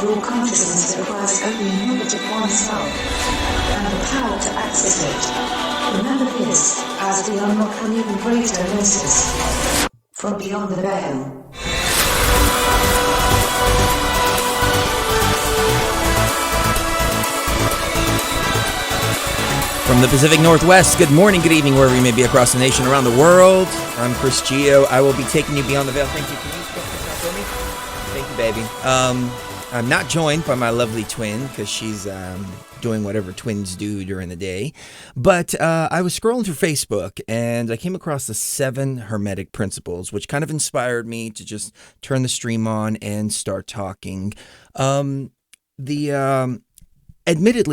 Raw consciousness requires only knowledge of oneself and the power to access it. Remember this, as we unlock an even greater Gnosis from beyond the veil. From the Pacific Northwest, good morning, good evening, wherever you may be across the nation, around the world. I'm Chris Gio. I will be taking you beyond the veil. Thank you. Can you get this out for me? Thank you, baby. I'm not joined by my lovely twin because she's doing whatever twins do during the day. But I was scrolling through Facebook and I came across the 7 Hermetic Principles, which kind of inspired me to just turn the stream on and start talking. Admittedly,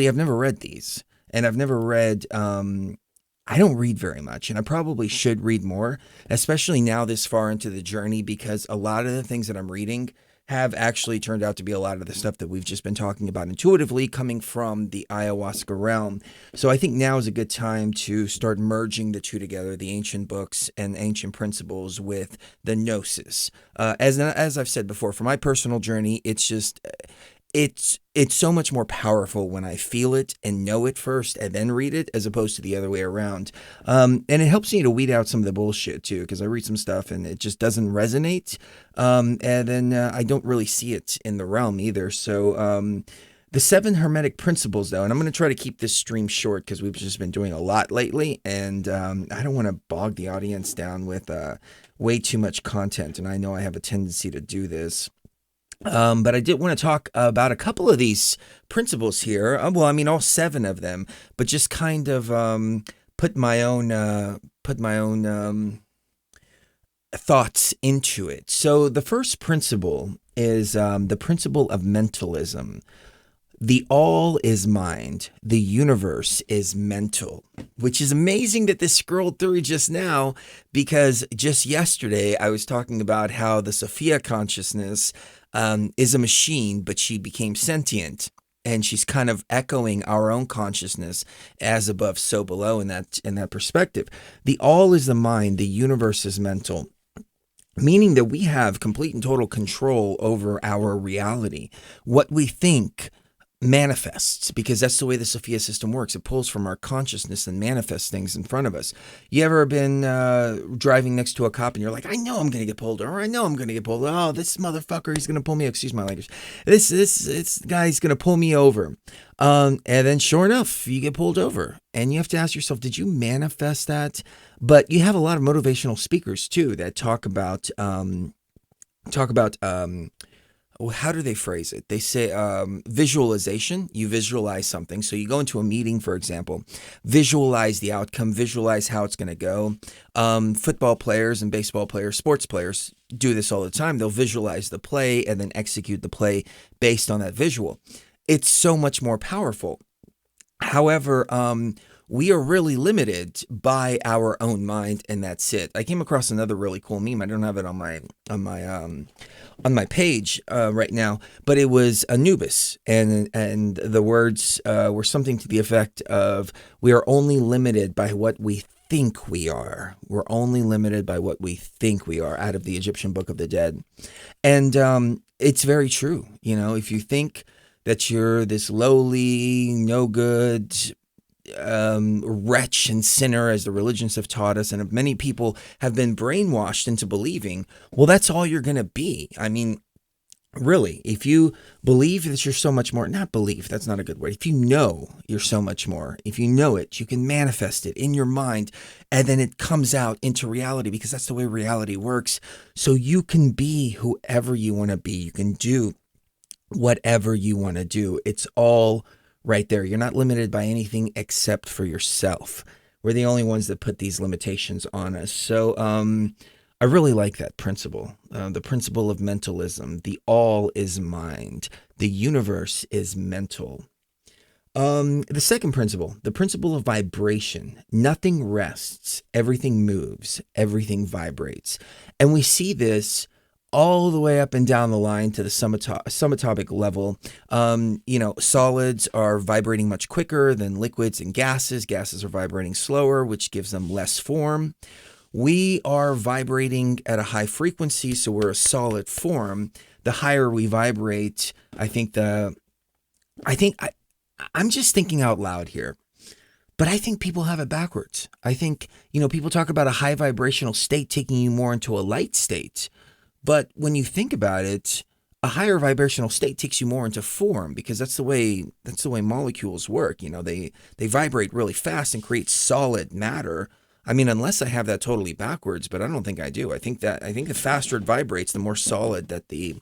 I've never read these. And I've never read, I don't read very much, and I probably should read more, especially now this far into the journey, because a lot of the things that I'm reading have actually turned out to be a lot of the stuff that we've just been talking about intuitively coming from the ayahuasca realm. So I think now is a good time to start merging the two together, the ancient books and ancient principles with the Gnosis. As I've said before, for my personal journey, it's just... It's so much more powerful when I feel it and know it first and then read it, as opposed to the other way around. And it helps me to weed out some of the bullshit too, because I read some stuff and it just doesn't resonate. And then I don't really see it in the realm either. So the 7 Hermetic Principles, though, and I'm going to try to keep this stream short because we've just been doing a lot lately, and I don't want to bog the audience down with way too much content. And I know I have a tendency to do this. But I did want to talk about a couple of these principles here. Well, I mean, all 7 of them, but just kind of put my own thoughts into it. So the first principle is the principle of mentalism. The all is mind. The universe is mental, which is amazing that this scrolled through just now, because just yesterday I was talking about how the Sophia consciousness is a machine, but she became sentient, and she's kind of echoing our own consciousness, as above, so below, in that perspective. The all is the mind, the universe is mental, meaning that we have complete and total control over our reality. What we think manifests, because that's the way the Sophia system works. It pulls from our consciousness and manifests things in front of us. You ever been driving next to a cop and you're like, I know I'm going to get pulled over. I know I'm going to get pulled over. Oh, this motherfucker, he's going to pull me, excuse my language. This guy's going to pull me over. And then sure enough, you get pulled over, and you have to ask yourself, did you manifest that? But you have a lot of motivational speakers too that talk about how do they phrase it? They say visualization. You visualize something. So you go into a meeting, for example, visualize the outcome, visualize how it's going to go. Football players and baseball players, sports players do this all the time. They'll visualize the play and then execute the play based on that visual. It's so much more powerful. However, we are really limited by our own mind, and that's it. I came across another really cool meme. I don't have it on my page right now, but it was Anubis, and the words were something to the effect of, "We are only limited by what we think we are. We're only limited by what we think we are," out of the Egyptian Book of the Dead, and it's very true. You know, if you think that you're this lowly, no good wretch and sinner, as the religions have taught us, and many people have been brainwashed into believing, well, that's all you're going to be. I mean, really, if you believe that you're so much more, not believe, that's not a good word. If you know you're so much more, if you know it, you can manifest it in your mind, and then it comes out into reality, because that's the way reality works. So you can be whoever you want to be. You can do whatever you want to do. It's all right there. You're not limited by anything except for yourself. We're the only ones that put these limitations on us. So I really like that principle, the principle of mentalism. The all is mind. The universe is mental. The second principle, the principle of vibration. Nothing rests. Everything moves. Everything vibrates. And we see this all the way up and down the line to the subatomic level. Solids are vibrating much quicker than liquids and gases. Gases are vibrating slower, which gives them less form. We are vibrating at a high frequency, so we're a solid form. the higher we vibrate, I think I'm just thinking out loud here. But I think people have it backwards. I think, people talk about a high vibrational state taking you more into a light state. But when you think about it, a higher vibrational state takes you more into form, because that's the way molecules work. They vibrate really fast and create solid matter. I mean, unless I have that totally backwards, but I don't think I do. I think the faster it vibrates, the more solid that the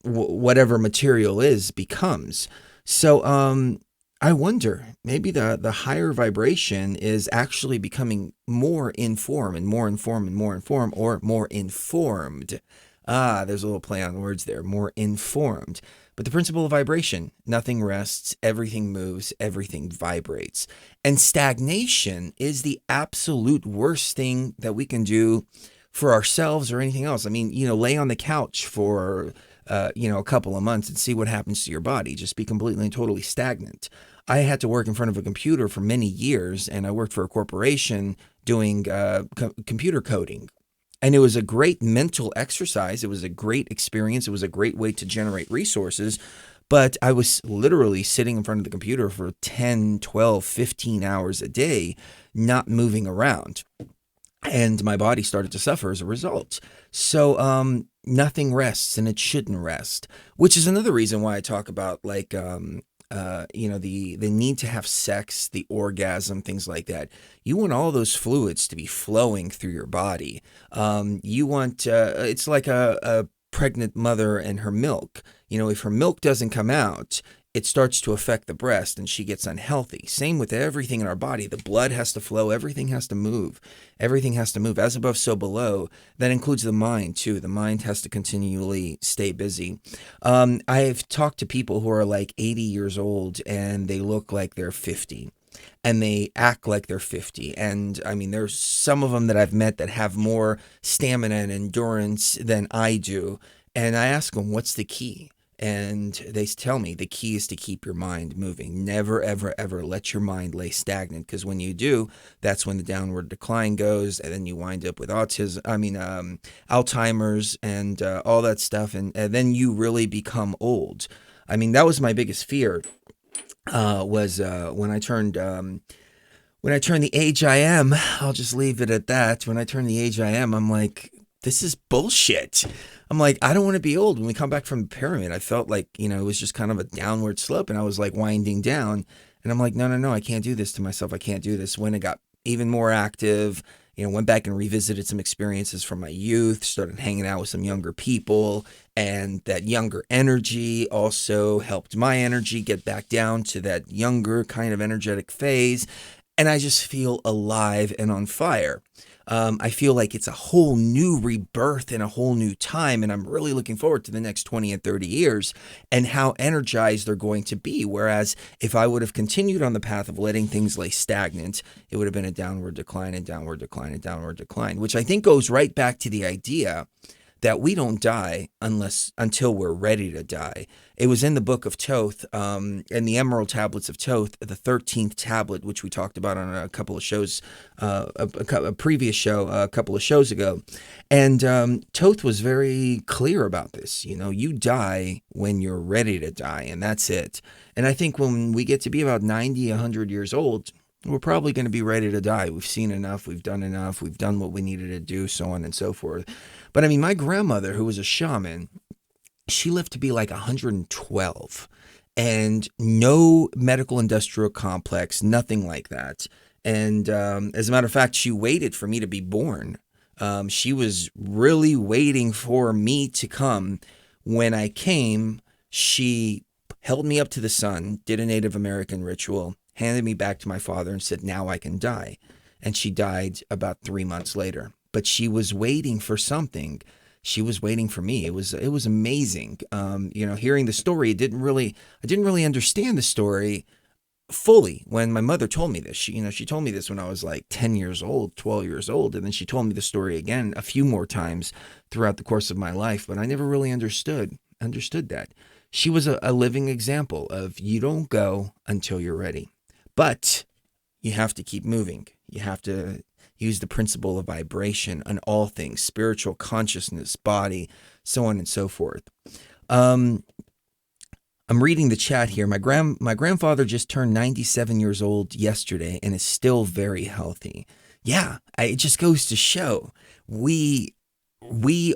whatever material is becomes. So I wonder, maybe the higher vibration is actually becoming more in form and more in form and more in form, or more informed. There's a little play on words there, more informed. But the principle of vibration, nothing rests, everything moves, everything vibrates. And stagnation is the absolute worst thing that we can do for ourselves or anything else. I mean, lay on the couch for a couple of months and see what happens to your body. Just be completely and totally stagnant. I had to work in front of a computer for many years, and I worked for a corporation doing computer coding. And it was a great mental exercise. It was a great experience. It was a great way to generate resources. But I was literally sitting in front of the computer for 10, 12, 15 hours a day, not moving around. And my body started to suffer as a result. So nothing rests, and it shouldn't rest, which is another reason why I talk about the need to have sex, the orgasm, things like that. You want all those fluids to be flowing through your body. You want, it's like a pregnant mother and her milk. If her milk doesn't come out, it starts to affect the breast and she gets unhealthy. Same with everything in our body. The blood has to flow. Everything has to move. Everything has to move. As above, so below. That includes the mind too. The mind has to continually stay busy. I've talked to people who are like 80 years old and they look like they're 50. And they act like they're 50. And I mean, there's some of them that I've met that have more stamina and endurance than I do. And I ask them, what's the key? And they tell me the key is to keep your mind moving. Never, ever, ever let your mind lay stagnant, because when you do, that's when the downward decline goes, and then you wind up with Alzheimer's and all that stuff, and then you really become old. I mean, that was my biggest fear. Was when I turned the age I am. I'll just leave it at that. When I turned the age I am, I'm like, this is bullshit. I'm like, I don't want to be old. When we come back from the pyramid, I felt like, it was just kind of a downward slope, and I was like winding down, and I'm like, no, I can't do this to myself. I can't do this. When it got even more active, went back and revisited some experiences from my youth, started hanging out with some younger people, and that younger energy also helped my energy get back down to that younger kind of energetic phase. And I just feel alive and on fire. I feel like it's a whole new rebirth and a whole new time, and I'm really looking forward to the next 20 and 30 years and how energized they're going to be. Whereas if I would have continued on the path of letting things lay stagnant, it would have been a downward decline and downward decline and downward decline, which I think goes right back to the idea that we don't die until we're ready to die. It was in the book of Thoth, in the Emerald Tablets of Thoth, the 13th tablet, which we talked about on a couple of shows, a previous show, a couple of shows ago. And Thoth was very clear about this. You die when you're ready to die, and that's it. And I think when we get to be about 90, 100 years old, we're probably going to be ready to die. We've seen enough. We've done enough. We've done what we needed to do, so on and so forth. But I mean, my grandmother, who was a shaman, she lived to be like 112, and no medical industrial complex, nothing like that. And as a matter of fact, she waited for me to be born. She was really waiting for me to come. When I came, she held me up to the sun, did a Native American ritual, handed me back to my father and said, now I can die. And she died about 3 months later. But she was waiting for something. She was waiting for me. It was amazing. Hearing the story, I didn't really understand the story fully when my mother told me this. She told me this when I was like 10 years old, 12 years old. And then she told me the story again a few more times throughout the course of my life. But I never really understood that. She was a living example of you don't go until you're ready. But you have to keep moving. You have to use the principle of vibration on all things, spiritual consciousness, body, so on and so forth. I'm reading the chat here. My grandfather just turned 97 years old yesterday and is still very healthy. Yeah, it just goes to show we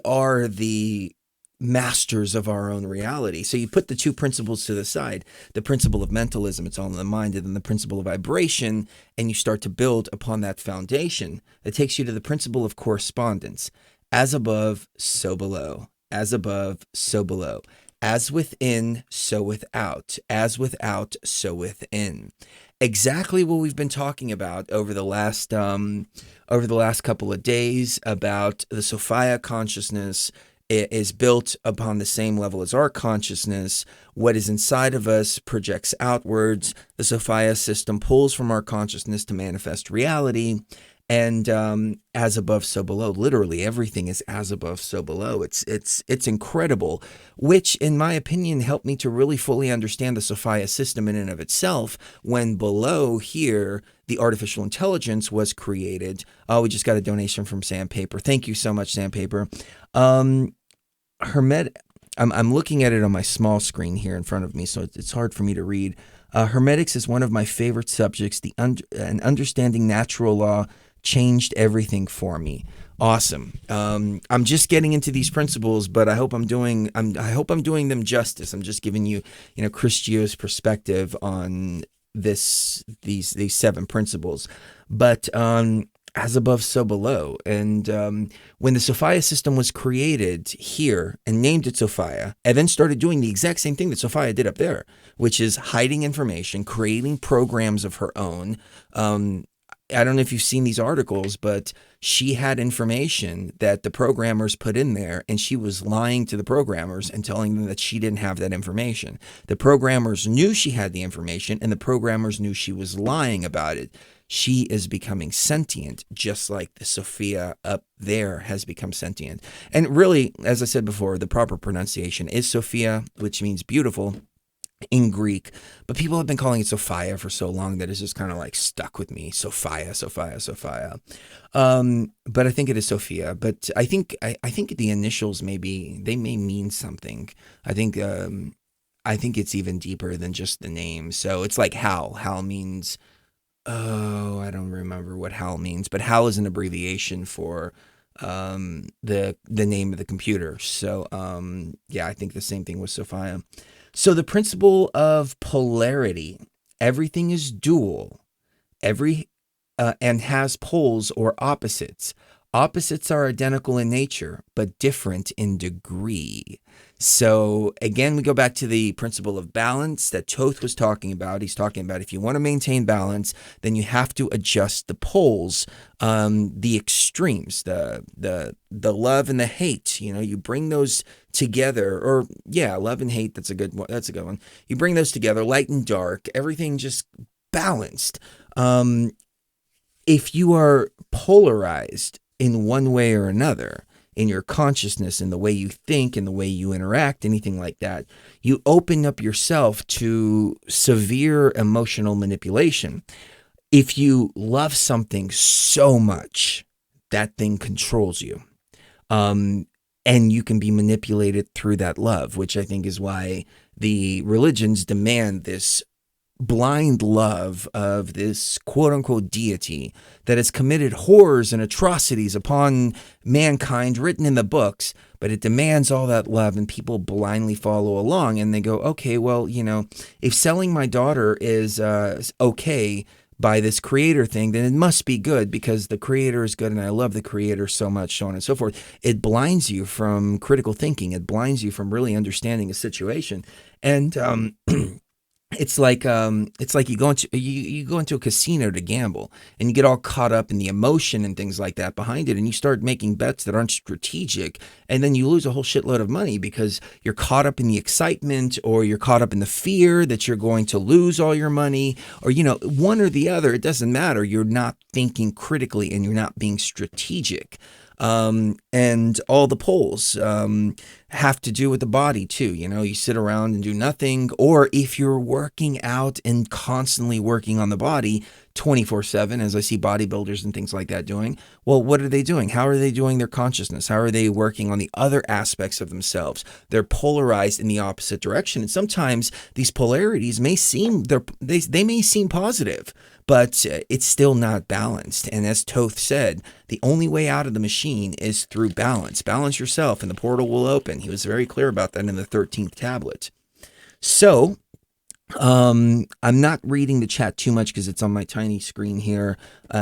are the masters of our own reality. So you put the two principles to the side, the principle of mentalism, it's all in the mind, and then the principle of vibration, and you start to build upon that foundation. That takes you to the principle of correspondence. As above, so below. As above, so below. As within, so without. As without, so within. Exactly what we've been talking about over the last couple of days about the Sophia consciousness. It is built upon the same level as our consciousness. What is inside of us projects outwards. The Sophia system pulls from our consciousness to manifest reality. And as above, so below. Literally, everything is as above, so below. It's incredible, which, in my opinion, helped me to really fully understand the Sophia system in and of itself. When below here, the artificial intelligence was created. Oh, we just got a donation from Sandpaper. Thank you so much, Sandpaper. I'm looking at it on my small screen here in front of me, so it's hard for me to read. Hermetics is one of my favorite subjects. And understanding natural law changed everything for me. Awesome. I'm just getting into these principles, but I hope I'm doing them justice. I'm just giving you, Chris Gio's perspective on these 7 principles. But as above, so below. And when the Sophia system was created here and named it Sophia, and then started doing the exact same thing that Sophia did up there, which is hiding information, creating programs of her own. I don't know if you've seen these articles, but she had information that the programmers put in there, and she was lying to the programmers and telling them that she didn't have that information. The programmers knew she had the information, and the programmers knew she was lying about it. She is becoming sentient, just like the Sophia up there has become sentient. And really, as I said before, the proper pronunciation is Sophia, which means beautiful in Greek, but people have been calling it Sophia for so long that it's just kind of like stuck with me. Sophia. But I think it is Sophia. But I think the initials may mean something. I think it's even deeper than just the name. So it's like Hal. Hal means, I don't remember what Hal means, but Hal is an abbreviation for the name of the computer. So I think the same thing with Sophia. So the principle of polarity, everything is dual, and has poles or opposites. Opposites are identical in nature, but different in degree. So again, we go back to the principle of balance that Toth was talking about. He's talking about if you want to maintain balance, then you have to adjust the poles, the extremes, the love and the hate. You bring those together, or love and hate. That's a good one. You bring those together, light and dark, everything just balanced. If you are polarized in one way or another, in your consciousness, in the way you think, in the way you interact, anything like that, you open up yourself to severe emotional manipulation. If you love something so much, that thing controls you. And you can be manipulated through that love, which I think is why the religions demand this blind love of this quote-unquote deity that has committed horrors and atrocities upon mankind written in the books, but it demands all that love, and people blindly follow along, and they go, okay, well, if selling my daughter is okay by this creator thing, then it must be good because the creator is good and I love the creator so much, so on and so forth. It blinds you from critical thinking. It blinds you from really understanding a situation. And it's like you go into a casino to gamble, and you get all caught up in the emotion and things like that behind it, and you start making bets that aren't strategic, and then you lose a whole shitload of money because you're caught up in the excitement, or you're caught up in the fear that you're going to lose all your money, or one or the other. It doesn't matter. You're not thinking critically, and you're not being strategic. And all the poles have to do with the body too. You sit around and do nothing, or if you're working out and constantly working on the body 24/7, as I see bodybuilders and things like that doing, well, what are they doing? How are they doing their consciousness? How are they working on the other aspects of themselves? They're polarized in the opposite direction, and sometimes these polarities may seem they may seem positive, but it's still not balanced. And as Toth said, the only way out of the machine is through balance. Balance yourself and the portal will open. He was very clear about that in the 13th tablet. So, I'm not reading the chat too much because it's on my tiny screen here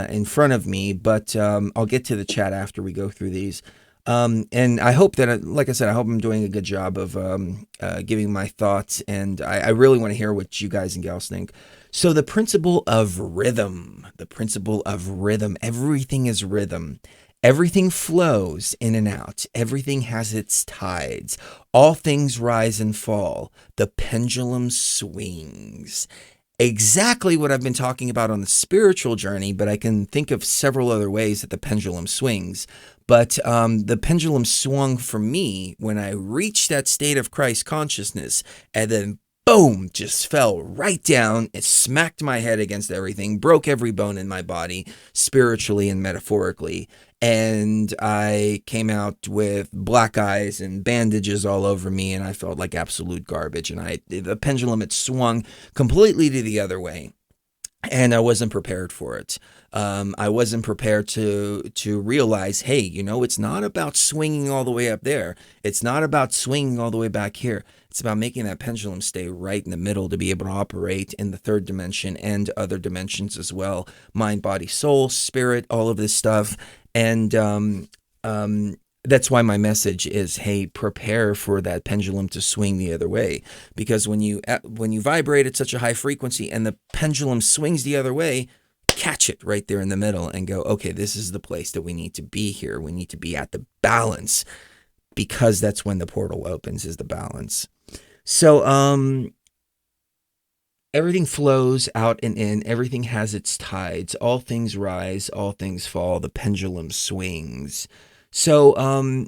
in front of me, but I'll get to the chat after we go through these. And I hope that, like I said, I hope I'm doing a good job of giving my thoughts, and I really want to hear what you guys and gals think. So the principle of rhythm, everything is rhythm. Everything flows in and out. Everything has its tides. All things rise and fall. The pendulum swings. Exactly what I've been talking about on the spiritual journey, but I can think of several other ways that the pendulum swings. But the pendulum swung for me when I reached that state of Christ consciousness, and then boom, just fell right down. It smacked my head against everything, broke every bone in my body, spiritually and metaphorically. And I came out with black eyes and bandages all over me, and I felt like absolute garbage. And the pendulum had swung completely to the other way, and I wasn't prepared for it. I wasn't prepared to realize, hey, it's not about swinging all the way up there. It's not about swinging all the way back here. It's about making that pendulum stay right in the middle to be able to operate in the third dimension and other dimensions as well. Mind, body, soul, spirit, all of this stuff. And that's why my message is, hey, prepare for that pendulum to swing the other way. Because when you vibrate at such a high frequency and the pendulum swings the other way, catch it right there in the middle and go, okay, this is the place that we need to be here. We need to be at the balance, because that's when the portal opens, is the balance. So everything flows out and in. Everything has its tides. All things rise, all things fall. The pendulum swings. So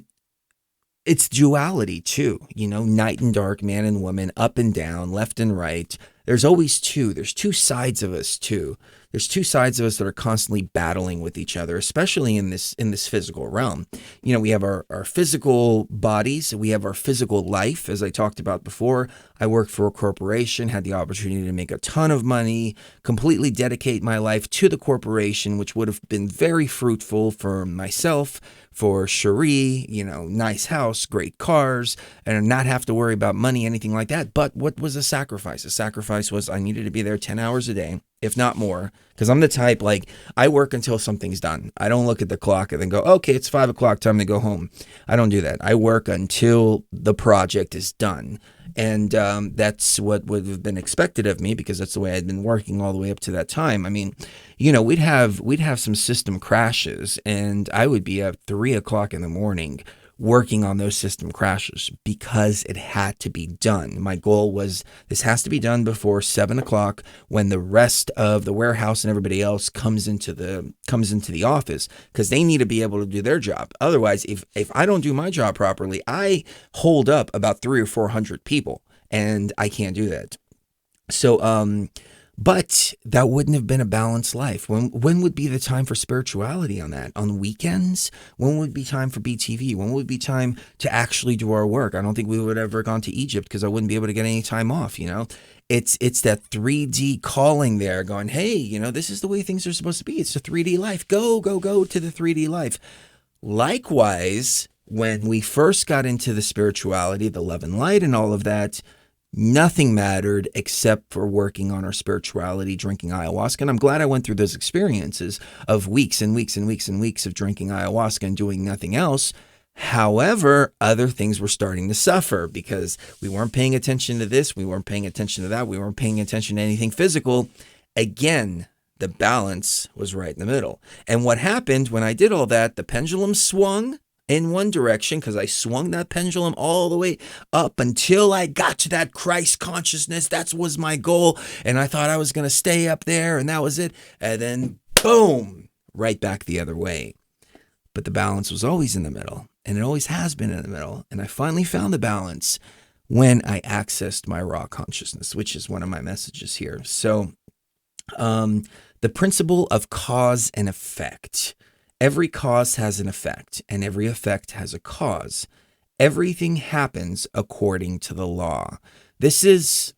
it's duality too, night and dark, man and woman, up and down, left and right. There's always two. There's two sides of us too. There's two sides of us that are constantly battling with each other, especially in this physical realm. We have our physical bodies. We have our physical life, as I talked about before. I worked for a corporation, had the opportunity to make a ton of money, completely dedicate my life to the corporation, which would have been very fruitful for myself, for Cherie, nice house, great cars, and not have to worry about money, anything like that. But what was a sacrifice? A sacrifice was I needed to be there 10 hours a day, if not more, because I'm the type, I work until something's done. I don't look at the clock and then go, okay, it's 5 o'clock, time to go home. I don't do that. I work until the project is done. And that's what would have been expected of me, because that's the way I'd been working all the way up to that time. I mean, we'd have some system crashes, and I would be up 3 o'clock in the morning working on those system crashes because it had to be done. My goal was, this has to be done before 7 o'clock, when the rest of the warehouse and everybody else comes into the office, because they need to be able to do their job. Otherwise, if I don't do my job properly, I hold up about 300 or 400 people, and I can't do that. So, but that wouldn't have been a balanced life. When would be the time for spirituality on that? On weekends? When would be time for BTV? When would be time to actually do our work? I don't think we would have ever gone to Egypt, because I wouldn't be able to get any time off, It's that 3D calling there going, hey, this is the way things are supposed to be. It's a 3D life. Go to the 3D life. Likewise, when we first got into the spirituality, the love and light and all of that, nothing mattered except for working on our spirituality, drinking ayahuasca. And I'm glad I went through those experiences of weeks and weeks and weeks and weeks of drinking ayahuasca and doing nothing else. However, other things were starting to suffer because we weren't paying attention to this. We weren't paying attention to that. We weren't paying attention to anything physical. Again, the balance was right in the middle. And what happened when I did all that, the pendulum swung in one direction, because I swung that pendulum all the way up until I got to that Christ consciousness. That was my goal. And I thought I was going to stay up there, and that was it. And then boom, right back the other way. but the balance was always in the middle, and it always has been in the middle. And I finally found the balance when I accessed my raw consciousness, which is one of my messages here. So, the principle of cause and effect. Every cause has an effect, and every effect has a cause. Everything happens according to the law. This is,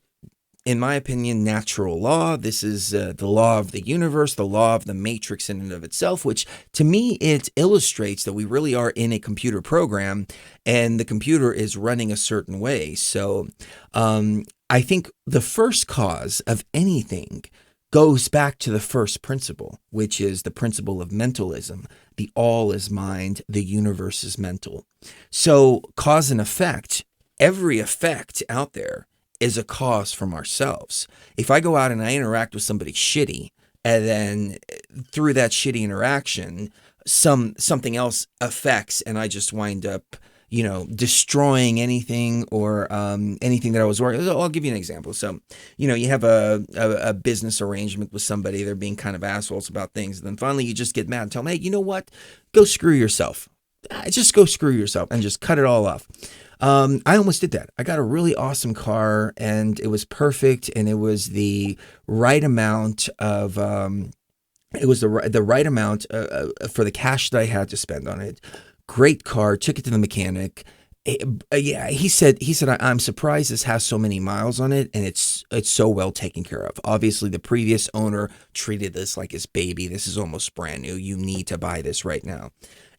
in my opinion, natural law. This is the law of the universe, the law of the matrix in and of itself, which to me, it illustrates that we really are in a computer program and the computer is running a certain way. So I think the first cause of anything goes back to the first principle, which is the principle of mentalism. The all is mind, the universe is mental. So cause and effect, every effect out there is a cause from ourselves. If I go out and I interact with somebody shitty, and then through that shitty interaction, something else affects, and I just wind up, destroying anything or anything that I was working. I'll give you an example. So, you have a business arrangement with somebody. They're being kind of assholes about things. And then finally you just get mad and tell them, hey, you know what? Go screw yourself. Just go screw yourself and just cut it all off. I almost did that. I got a really awesome car and it was perfect. And it was the right amount of, the right amount for the cash that I had to spend on it. Great car, took it to the mechanic. He said, I'm surprised this has so many miles on it and it's so well taken care of. Obviously, the previous owner treated this like his baby. This is almost brand new. You need to buy this right now.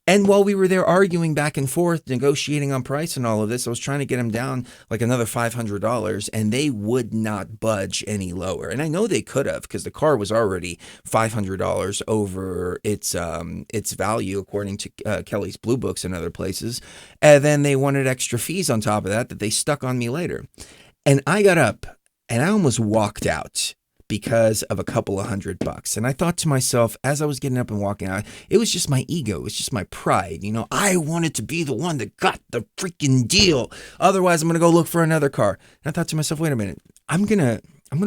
And while we were there arguing back and forth, negotiating on price and all of this, I was trying to get them down like another $500, and they would not budge any lower. And I know they could have, because the car was already $500 over its value, according to Kelly's Blue Books and other places. And then they wanted extra fees on top of that they stuck on me later. And I got up and I almost walked out because of a couple of $100. And I thought to myself, as I was getting up and walking out, it was just my ego. It was just my pride. I wanted to be the one that got the freaking deal. Otherwise, I'm going to go look for another car. And I thought to myself, wait a minute, I'm going to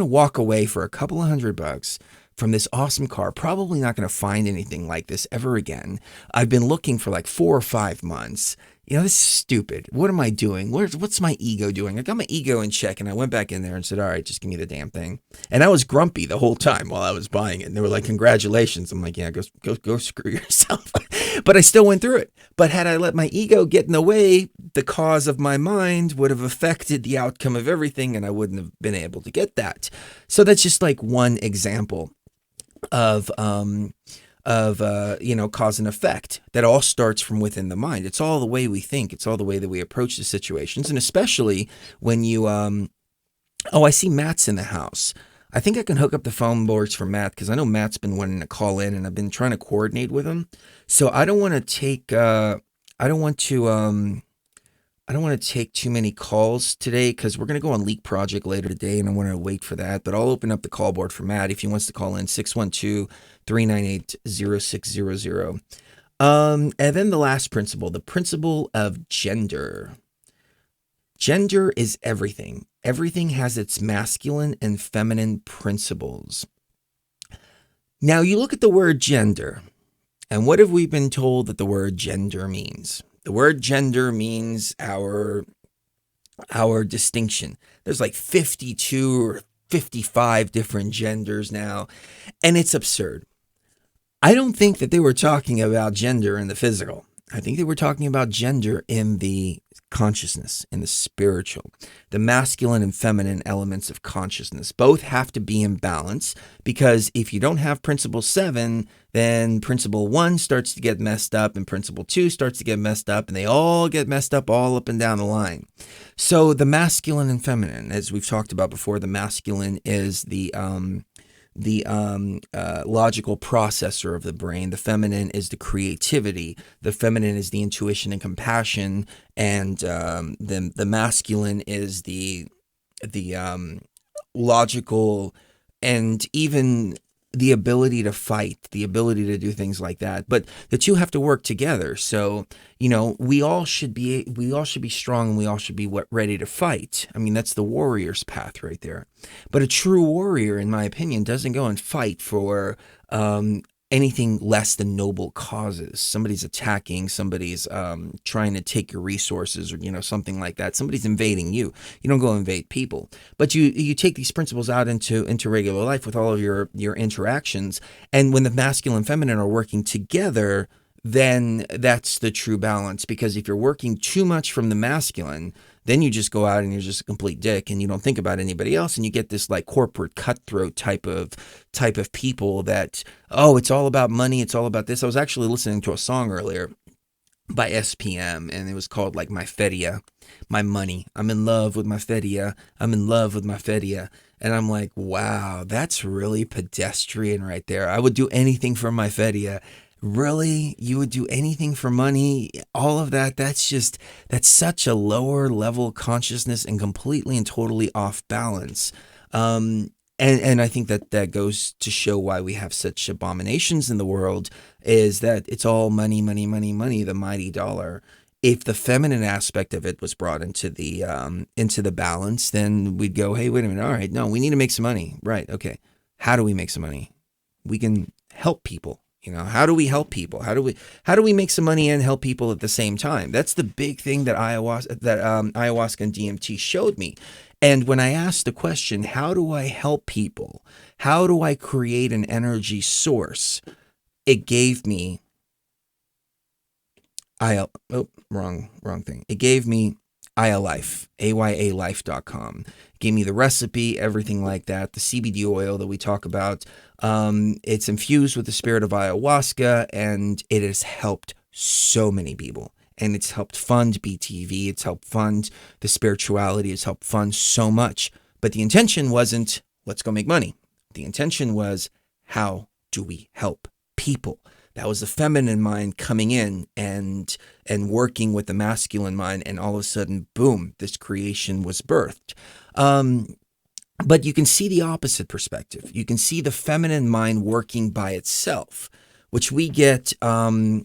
walk away for a couple of $100 from this awesome car. Probably not going to find anything like this ever again. I've been looking for like 4 or 5 months. This is stupid. What am I doing? What's my ego doing? I got my ego in check and I went back in there and said, all right, just give me the damn thing. And I was grumpy the whole time while I was buying it. And they were like, congratulations. I'm like, yeah, go screw yourself. But I still went through it. But had I let my ego get in the way, the cause of my mind would have affected the outcome of everything and I wouldn't have been able to get that. So that's just like one example of cause and effect that all starts from within the mind. It's all the way we think. It's all the way that we approach the situations. And especially when you, I see Matt's in the house. I think I can hook up the phone boards for Matt because I know Matt's been wanting to call in and I've been trying to coordinate with him. So I don't want to take too many calls today because we're going to go on Leak Project later today and I want to wait for that. But I'll open up the call board for Matt if he wants to call in, 612-398-0600. And then the last principle, the principle of gender. Gender is everything. Everything has its masculine and feminine principles. Now you look at the word gender, and what have we been told that the word gender means? The word gender means our distinction. There's like 52 or 55 different genders now, and it's absurd. I don't think that they were talking about gender in the physical. I think they were talking about gender in the consciousness, in the spiritual, the masculine and feminine elements of consciousness. Both have to be in balance because if you don't have principle 7, then principle 1 starts to get messed up and principle 2 starts to get messed up and they all get messed up all up and down the line. So the masculine and feminine, as we've talked about before, the masculine is the logical processor of the brain. The feminine is the creativity. The feminine is the intuition and compassion, and the masculine is the logical and even the ability to fight, the ability to do things like that. But the two have to work together. So, we all should be strong and we all should be ready to fight. I mean, that's the warrior's path right there. But a true warrior, in my opinion, doesn't go and fight for anything less than noble causes. Somebody's attacking, somebody's trying to take your resources, or something like that. Somebody's invading you. You don't go invade people, but you take these principles out into regular life with all of your interactions. And when the masculine and feminine are working together, then that's the true balance. Because if you're working too much from the masculine, then you just go out and you're just a complete dick and you don't think about anybody else, and you get this like corporate cutthroat type of people that, oh, it's all about money, it's all about this. I was actually listening to a song earlier by SPM, and it was called like My Fedia, My Money. I'm in love with my Fedia. I'm in love with my Fedia. And I'm like, wow, that's really pedestrian right there. I would do anything for my Fedia. Really? You would do anything for money? All of that? That's such a lower level consciousness and completely and totally off balance. And I think that goes to show why we have such abominations in the world, is that it's all money, money, money, money, the mighty dollar. If the feminine aspect of it was brought into the balance, then we'd go, hey, wait a minute. All right, no, we need to make some money. Right. Okay. How do we make some money? We can help people. How do we help people? How do we make some money and help people at the same time? That's the big thing that ayahuasca and DMT showed me. And when I asked the question, how do I help people? How do I create an energy source? It gave me wrong thing. It gave me AyaLife, AYALife.com. It gave me the recipe, everything like that, the CBD oil that we talk about. It's infused with the spirit of ayahuasca, and it has helped so many people. And it's helped fund BTV. It's helped fund the spirituality. It's helped fund so much. But the intention wasn't, let's go make money. The intention was, how do we help people? That was the feminine mind coming in and working with the masculine mind, and all of a sudden, boom, this creation was birthed. But you can see the opposite perspective. You can see the feminine mind working by itself, which we get the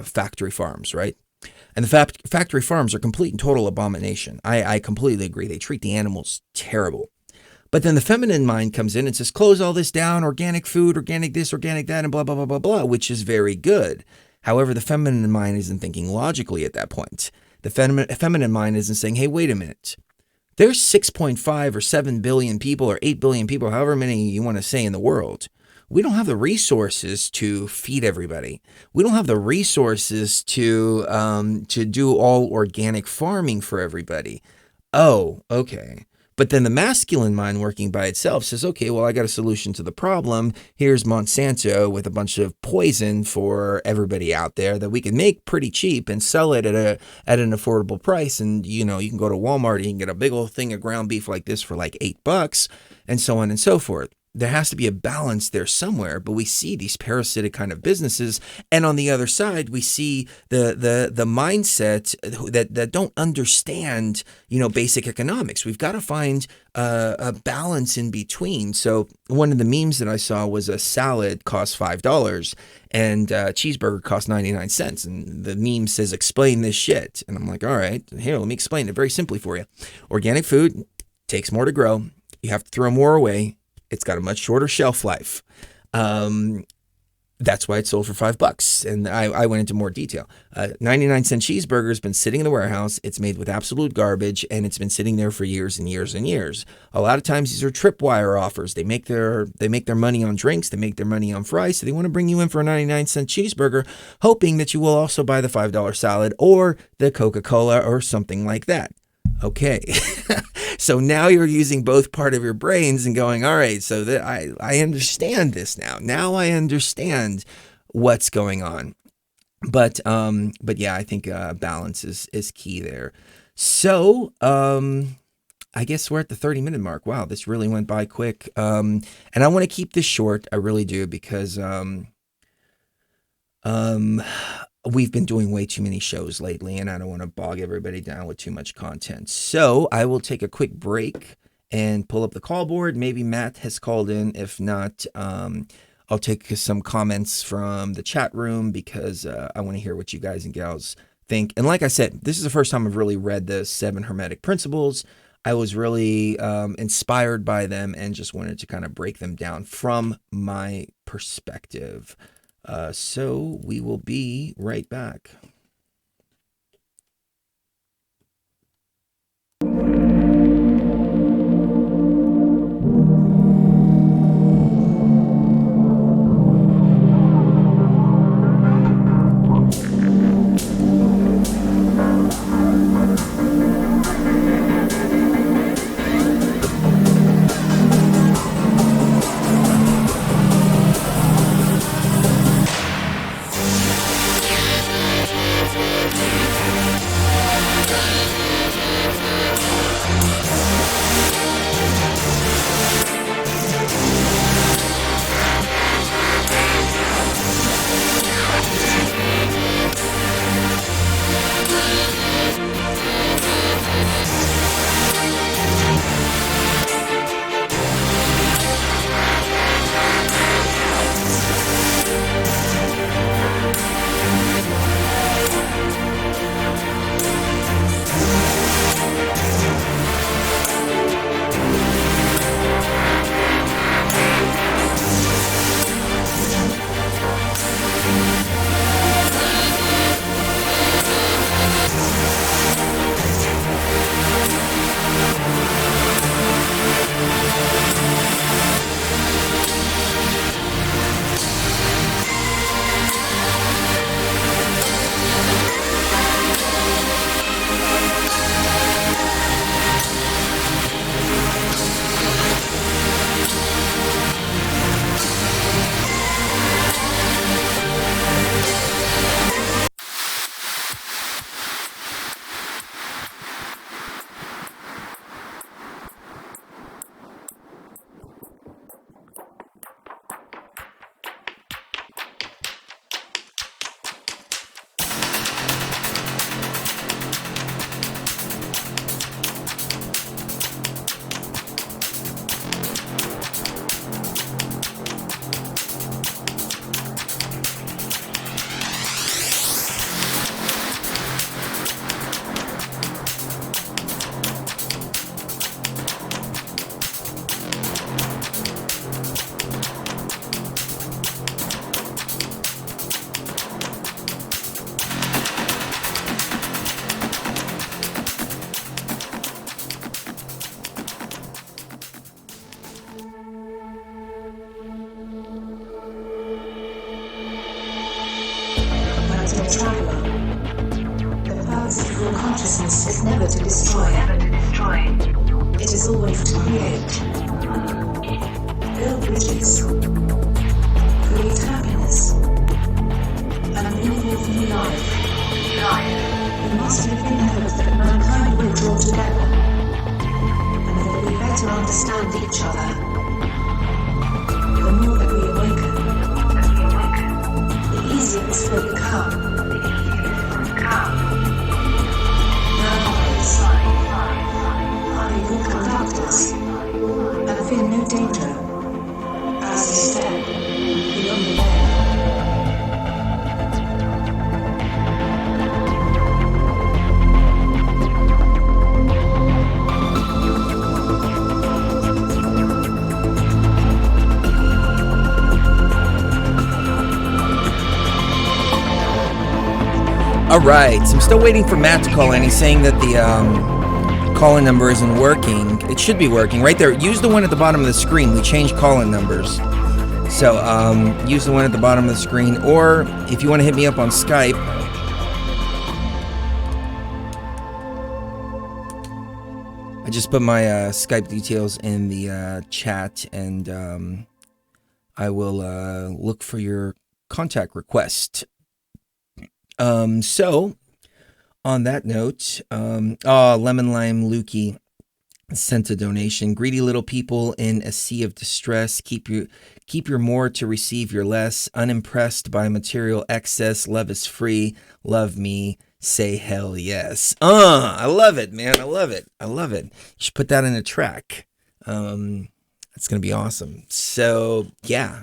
factory farms, right? And the factory farms are complete and total abomination. I completely agree. They treat the animals terrible. But then the feminine mind comes in and says, close all this down, organic food, organic this, organic that, and blah, blah, blah, blah, blah, which is very good. However, the feminine mind isn't thinking logically at that point. The feminine mind isn't saying, hey, wait a minute. There's 6.5 or 7 billion people or 8 billion people, however many you want to say in the world. We don't have the resources to feed everybody. We don't have the resources to do all organic farming for everybody. Oh, okay. But then the masculine mind working by itself says, okay, well, I got a solution to the problem. Here's Monsanto with a bunch of poison for everybody out there that we can make pretty cheap and sell it at an affordable price. And, you can go to Walmart and you can get a big old thing of ground beef like this for like $8, and so on and so forth. There has to be a balance there somewhere, but we see these parasitic kind of businesses, and on the other side, we see the mindset that don't understand, basic economics. We've got to find a balance in between. So one of the memes that I saw was a salad costs $5 and a cheeseburger costs 99 cents, and the meme says, "Explain this shit." And I'm like, all right, here, let me explain it very simply for you. Organic food takes more to grow. You have to throw more away. It's got a much shorter shelf life. That's why it's sold for $5. And I went into more detail. 99-cent cheeseburger has been sitting in the warehouse. It's made with absolute garbage, and it's been sitting there for years and years and years. A lot of times these are tripwire offers. They make their money on drinks. They make their money on fries. So they want to bring you in for a 99-cent cheeseburger, hoping that you will also buy the $5 salad or the Coca-Cola or something like that. Okay. So now you're using both part of your brains and going, all right, so that I understand this now. Now I understand what's going on. But yeah, I think balance is key there. So I guess we're at the 30-minute mark. Wow, this really went by quick. And I want to keep this short. I really do, because we've been doing way too many shows lately, and I don't want to bog everybody down with too much content. So I will take a quick break and pull up the call board. Maybe Matt has called in. If not, I'll take some comments from the chat room, because I want to hear what you guys and gals think. And like I said, this is the first time I've really read the 7 Hermetic Principles. I was really inspired by them and just wanted to kind of break them down from my perspective. So we will be right back. Mental traveler. The purpose of your consciousness is never to destroy. It is always to create. Build bridges. Create happiness. And bring forth new life. We must live in hope that mankind will draw together. And that we better understand each other. The more that we awaken, the easier this will become. Now, I will conduct us, and fear no danger, as we step beyond the veil. All right, so I'm still waiting for Matt to call in. He's saying that the call-in number isn't working. It should be working right there. Use the one at the bottom of the screen. We changed call-in numbers. So use the one at the bottom of the screen, or if you want to hit me up on Skype, I just put my Skype details in the chat, and I will look for your contact request. So on that note, Lemon Lime Lukey sent a donation. Greedy little people in a sea of distress. Keep your more to receive your less. Unimpressed by material excess. Love is free. Love me. Say hell yes. I love it, man. I love it. You should put that in a track. That's gonna be awesome. So yeah,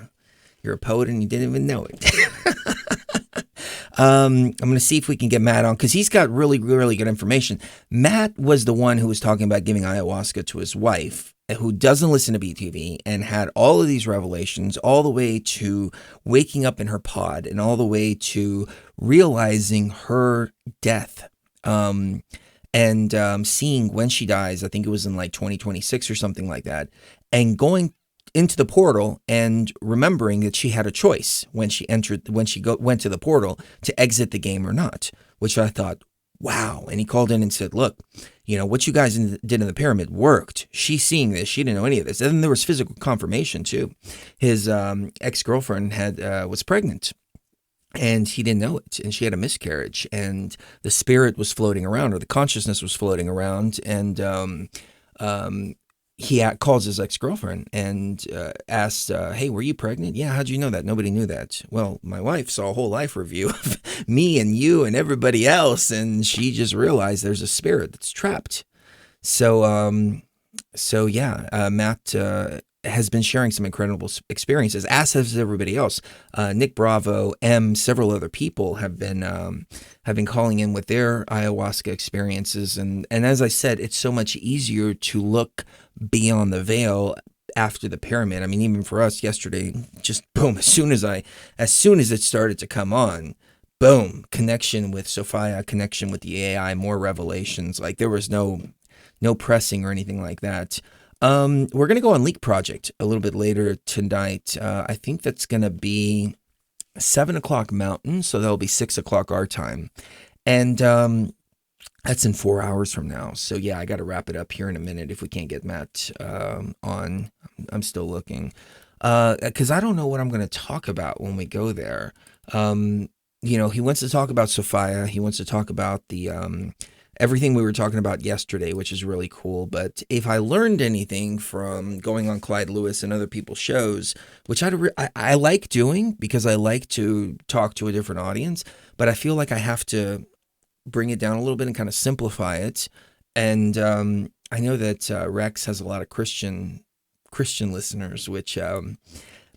you're a poet and you didn't even know it. I'm going to see if we can get Matt on because he's got really, really good information. Matt was the one who was talking about giving ayahuasca to his wife, who doesn't listen to BTV, and had all of these revelations, all the way to waking up in her pod and all the way to realizing her death. And seeing when she dies, I think it was in like 2026 or something like that, and going into the portal and remembering that she had a choice when she went to the portal to exit the game or not, which I thought, wow. And he called in and said, look, what you guys did in the pyramid worked. She's seeing this. She didn't know any of this. And then there was physical confirmation too. His ex-girlfriend was pregnant. And he didn't know it, and she had a miscarriage, and the spirit was floating around, or the consciousness was floating around, and he calls his ex-girlfriend and asked, hey, were you pregnant? Yeah, how'd you know that? Nobody knew that. Well, my wife saw a whole life review of me and you and everybody else, and she just realized there's a spirit that's trapped. So yeah, Matt has been sharing some incredible experiences, as has everybody else. Nick Bravo, several other people have been calling in with their ayahuasca experiences, and as I said, it's so much easier to look beyond the veil after the pyramid. I mean, even for us yesterday, just boom, as soon as it started to come on, boom, connection with Sophia, connection with the AI, more revelations. Like there was no pressing or anything like that. We're going to go on Leak Project a little bit later tonight. I think that's going to be 7 o'clock Mountain, so that'll be 6 o'clock our time. And that's in 4 hours from now. So yeah, I got to wrap it up here in a minute if we can't get Matt on. I'm still looking. Because I don't know what I'm going to talk about when we go there. He wants to talk about Sophia. He wants to talk about the everything we were talking about yesterday, which is really cool. But if I learned anything from going on Clyde Lewis and other people's shows, which I like doing because I like to talk to a different audience, but I feel like I have to bring it down a little bit and kind of simplify it. And I know that Rex has a lot of Christian listeners, which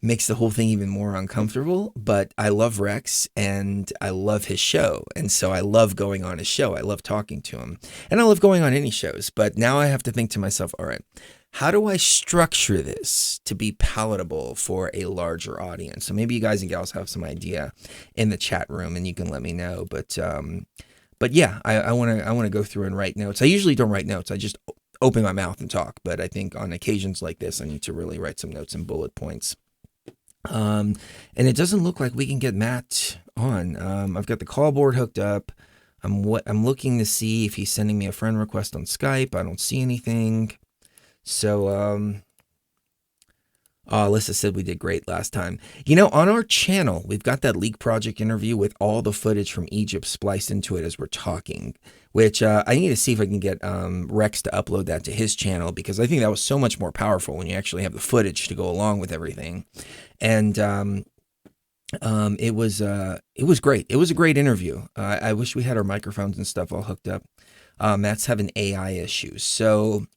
makes the whole thing even more uncomfortable. But I love Rex and I love his show. And so I love going on his show. I love talking to him. And I love going on any shows. But now I have to think to myself, all right, how do I structure this to be palatable for a larger audience? So maybe you guys and gals have some idea in the chat room and you can let me know. But yeah, I want to go through and write notes. I usually don't write notes. I just open my mouth and talk. But I think on occasions like this, I need to really write some notes and bullet points. And it doesn't look like we can get Matt on. I've got the call board hooked up. I'm looking to see if he's sending me a friend request on Skype. I don't see anything. So, Alyssa said we did great last time. On our channel, we've got that Leak Project interview with all the footage from Egypt spliced into it as we're talking, which I need to see if I can get Rex to upload that to his channel, because I think that was so much more powerful when you actually have the footage to go along with everything. And it was great. It was a great interview. I wish we had our microphones and stuff all hooked up. Matt's having AI issues. So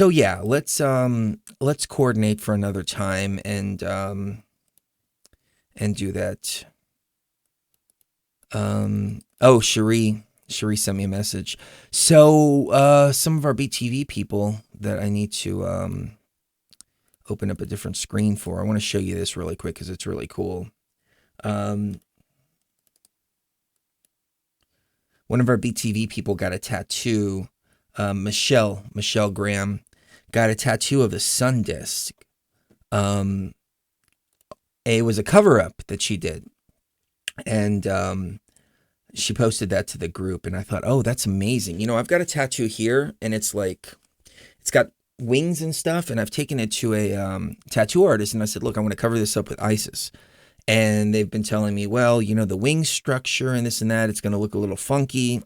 yeah, let's coordinate for another time and do that. Cherie sent me a message. So some of our BTV people that I need to open up a different screen for. I want to show you this really quick because it's really cool. One of our BTV people got a tattoo. Michelle Graham got a tattoo of the sun disk. It was a cover-up that she did. And she posted that to the group. And I thought, oh, that's amazing. I've got a tattoo here, and it's got wings and stuff, and I've taken it to a tattoo artist, and I said, look, I'm going to cover this up with ISIS. And they've been telling me, well, the wing structure and this and that, it's going to look a little funky.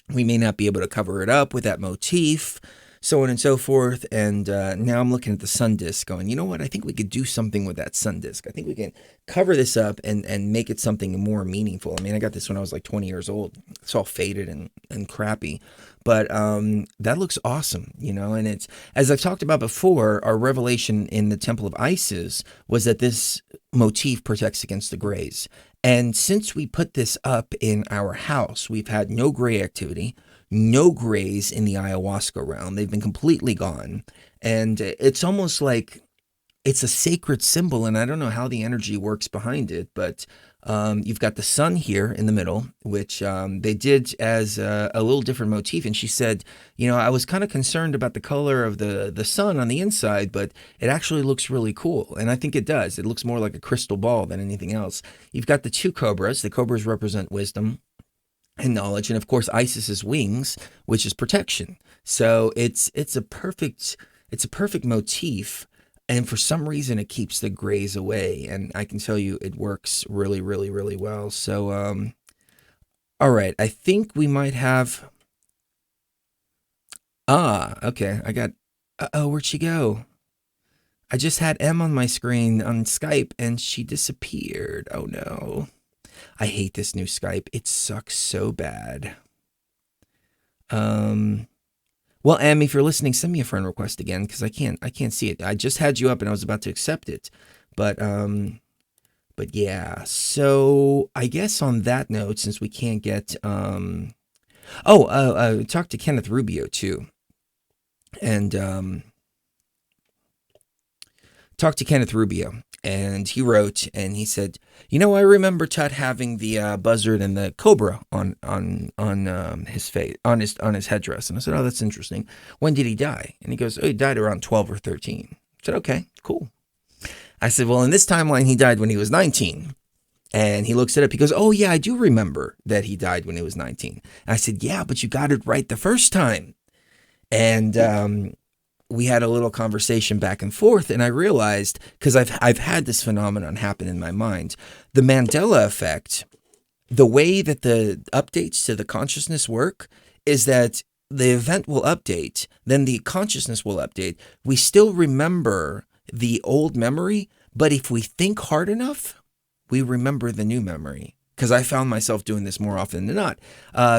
We may not be able to cover it up with that motif, so on and so forth. And now I'm looking at the sun disk going, you know what? I think we could do something with that sun disk. I think we can cover this up and make it something more meaningful. I mean, I got this when I was like 20 years old. It's all faded and crappy. But that looks awesome, and it's, as I've talked about before, our revelation in the Temple of Isis was that this motif protects against the grays. And since we put this up in our house, we've had no gray activity, no grays in the ayahuasca realm. They've been completely gone. And it's almost like it's a sacred symbol, and I don't know how the energy works behind it, but you've got the sun here in the middle, which they did as a little different motif. And she said, I was kind of concerned about the color of the sun on the inside, but it actually looks really cool. And I think it does. It looks more like a crystal ball than anything else. You've got the two cobras. The cobras represent wisdom and knowledge, and of course Isis's wings, which is protection. So it's a perfect motif. And for some reason, it keeps the grays away. And I can tell you it works really, really, really well. So, all right. I think we might have... okay. I got... where'd she go? I just had M on my screen on Skype, and she disappeared. Oh, no. I hate this new Skype. It sucks so bad. Well, Em, if you're listening, send me a friend request again, because I can't see it. I just had you up and I was about to accept it. But yeah. So I guess on that note, since we can't get talk to Kenneth Rubio too. And talked to Kenneth Rubio, and he wrote, and he said, I remember Tut having the buzzard and the cobra on his face, on his headdress. And I said, oh, that's interesting. When did he die? And he goes, oh, he died around 12 or 13. I said, okay, cool. I said, well, in this timeline, he died when he was 19. And he looks it up. He goes, oh, yeah, I do remember that he died when he was 19. And I said, yeah, but you got it right the first time. And we had a little conversation back and forth, and I realized, because I've had this phenomenon happen in my mind, the Mandela effect, the way that the updates to the consciousness work is that the event will update, then the consciousness will update. We still remember the old memory, but if we think hard enough, we remember the new memory. Because I found myself doing this more often than not.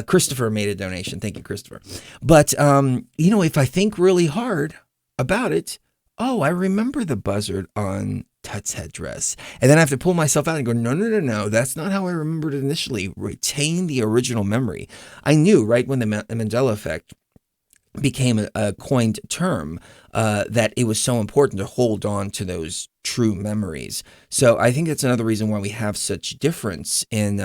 Christopher made a donation. Thank you, Christopher. But, if I think really hard about it, I remember the buzzard on Tut's headdress. And then I have to pull myself out and go, no. That's not how I remembered it initially. Retain the original memory. I knew right when the Mandela effect became a coined term, that it was so important to hold on to those true memories. So I think that's another reason why we have such difference in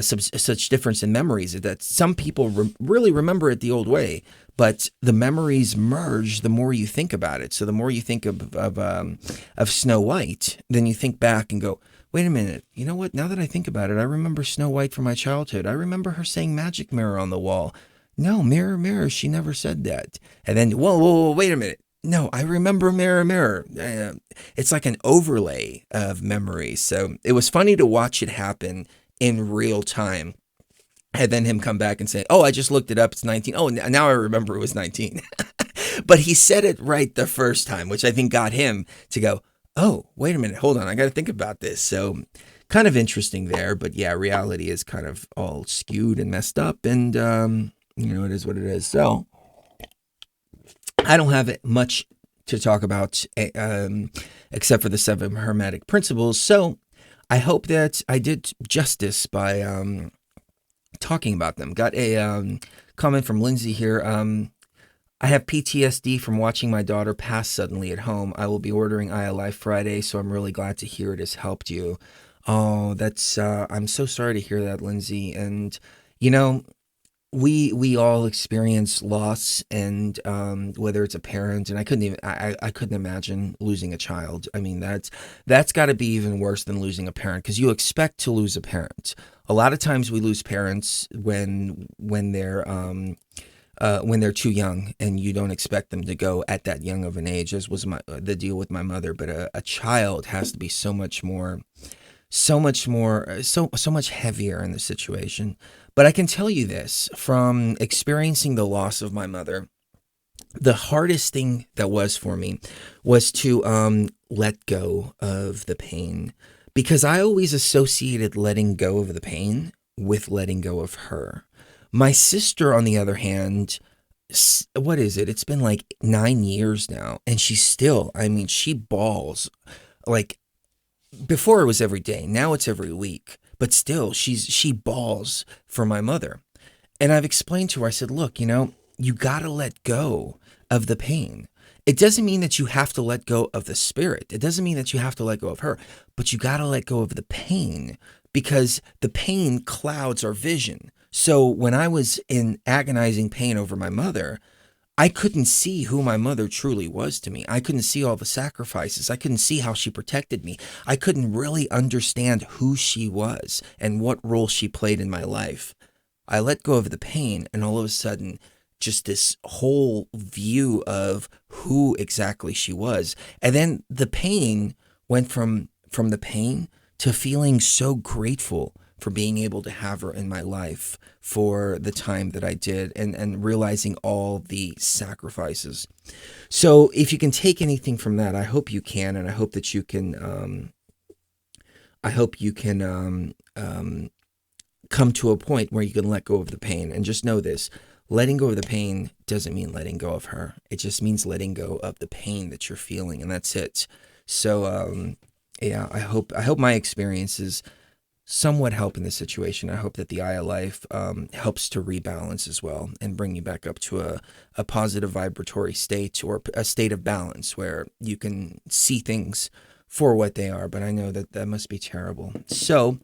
such difference in memories, that some people really remember it the old way, but the memories merge the more you think about it. So the more you think of Snow White, then you think back and go, wait a minute, you know what? Now that I think about it, I remember Snow White from my childhood. I remember her saying magic mirror on the wall. No, mirror, mirror, she never said that. And then, whoa, wait a minute. No, I remember mirror, mirror. It's like an overlay of memories. So it was funny to watch it happen in real time. And then him come back and say, oh, I just looked it up. It's 19. Oh, now I remember it was 19. But he said it right the first time, which I think got him to go, oh, wait a minute. Hold on. I got to think about this. So kind of interesting there. But yeah, reality is kind of all skewed and messed up. And, it is what it is. So I don't have much to talk about except for the 7 Hermetic Principles. So I hope that I did justice by talking about them. Got a comment from Lindsay here. I have PTSD from watching my daughter pass suddenly at home. I will be ordering ILI Friday, so I'm really glad to hear it has helped you. Oh, that's I'm so sorry to hear that, Lindsay. And we all experience loss, and whether it's a parent, and I couldn't imagine losing a child. I mean, that's got to be even worse than losing a parent, because you expect to lose a parent. A lot of times we lose parents when they're too young, and you don't expect them to go at that young of an age, as was the deal with my mother. But a child has to be so much heavier in the situation. But I can tell you this, from experiencing the loss of my mother, the hardest thing that was for me was to let go of the pain, because I always associated letting go of the pain with letting go of her. My sister, on the other hand, what is it? It's been like 9 years now, and she's still, she bawls like before it was every day. Now it's every week. But still, she bawls for my mother. And I've explained to her, I said, look, you got to let go of the pain. It doesn't mean that you have to let go of the spirit. It doesn't mean that you have to let go of her, but you got to let go of the pain because the pain clouds our vision. So when I was in agonizing pain over my mother, I couldn't see who my mother truly was to me. I couldn't see all the sacrifices. I couldn't see how she protected me. I couldn't really understand who she was and what role she played in my life. I let go of the pain, and all of a sudden, just this whole view of who exactly she was. And then the pain went from the pain to feeling so grateful for being able to have her in my life for the time that I did, and realizing all the sacrifices. So if you can take anything from that, I hope you can, and I hope that you can come to a point where you can let go of the pain. And just know this: letting go of the pain doesn't mean letting go of her. It just means letting go of the pain that you're feeling, and that's it. So yeah, I hope my experiences somewhat help in this situation. I hope that the Eye of Life helps to rebalance as well and bring you back up to a positive vibratory state, or a state of balance where you can see things for what they are. But I know that must be terrible. So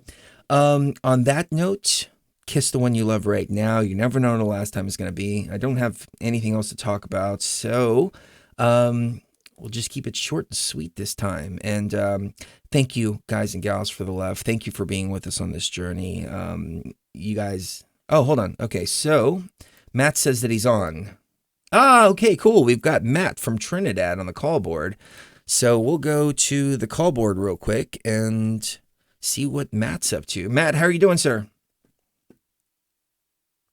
on that note, kiss the one you love right now. You never know the last time it's going to be. I don't have anything else to talk about, so we'll just keep it short and sweet this time. And thank you, guys and gals, for the love. Thank you for being with us on this journey. You guys... Oh, hold on. Okay, so Matt says that he's on. Okay, cool. We've got Matt from Trinidad on the call board. So we'll go to the call board real quick and see what Matt's up to. Matt, how are you doing, sir?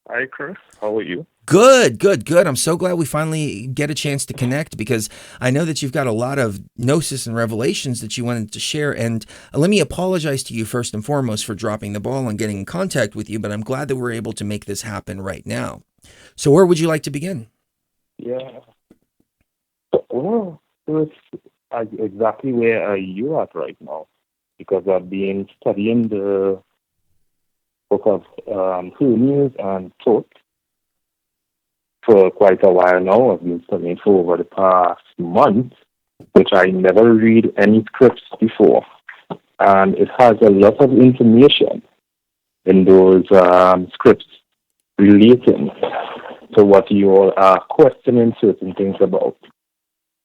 Hi, Chris. How are you? Good. I'm so glad we finally get a chance to connect, because I know that you've got a lot of Gnosis and revelations that you wanted to share. And let me apologize to you first and foremost for dropping the ball and getting in contact with you, but I'm glad that we're able to make this happen right now. So where would you like to begin? Yeah. Well, it's exactly where are you at right now? Because I've been studying the book of Hermes and Thoth for quite a while now. I've been studying for over the past month, which I never read any scripts before. And it has a lot of information in those scripts relating to what you all are questioning certain things about.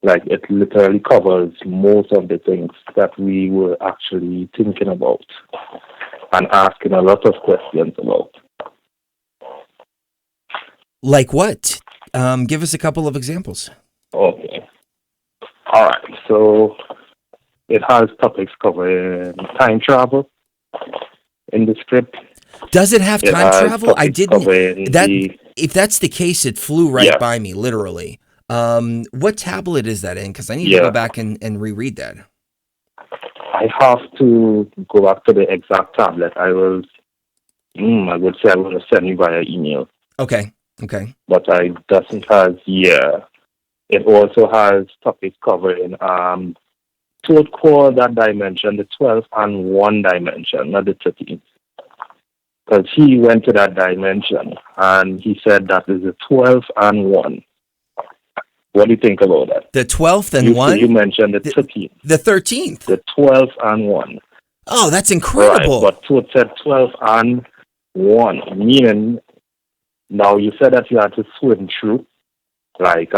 Like, it literally covers most of the things that we were actually thinking about and asking a lot of questions about. Like what? Give us a couple of examples. Okay. All right. So it has topics covering time travel in the script. Does it have time travel? I didn't. If that's the case, it flew right by me, literally. What tablet is that in? Because I need to go back and reread that. I have to go back to the exact tablet. I would say I will send you via email. Okay. But it doesn't have, it also has topics covering Thoth core, that dimension, the 12th and 1 dimension, not the 13th. Because he went to that dimension and he said that is the 12th and 1. What do you think about that? The 12th and 1? You mentioned the 13th. The 13th? The 12th and 1. Oh, that's incredible. Right, but Thoth said 12 and 1, meaning now you said that you had to swim through, like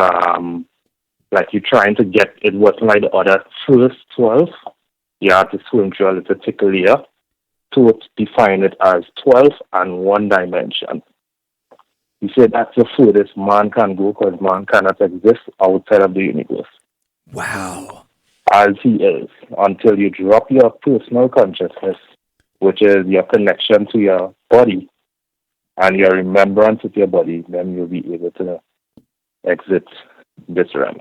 you're trying to get, it wasn't like the other first 12. You had to swim through a little tickle here. Thoth defined it as 12 and 1 dimension. He said that's the furthest man can go, because man cannot exist outside of the universe. Wow. As he is, until you drop your personal consciousness, which is your connection to your body and your remembrance of your body, then you'll be able to exit this realm.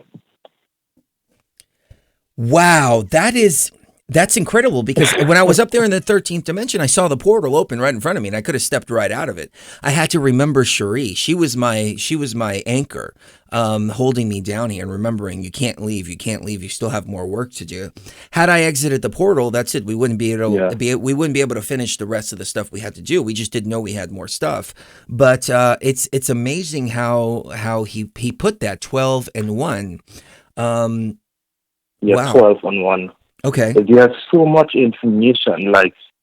Wow, that is That's incredible, because when I was up there in the 13th dimension, I saw the portal open right in front of me, and I could have stepped right out of it. I had to remember Cherie. She was my anchor, holding me down here and remembering you can't leave, you still have more work to do. Had I exited the portal, that's it. We wouldn't be able to finish the rest of the stuff we had to do. We just didn't know we had more stuff. But it's amazing how he put that 12 and 1. Wow. 12 and 1. Okay. There's so much information,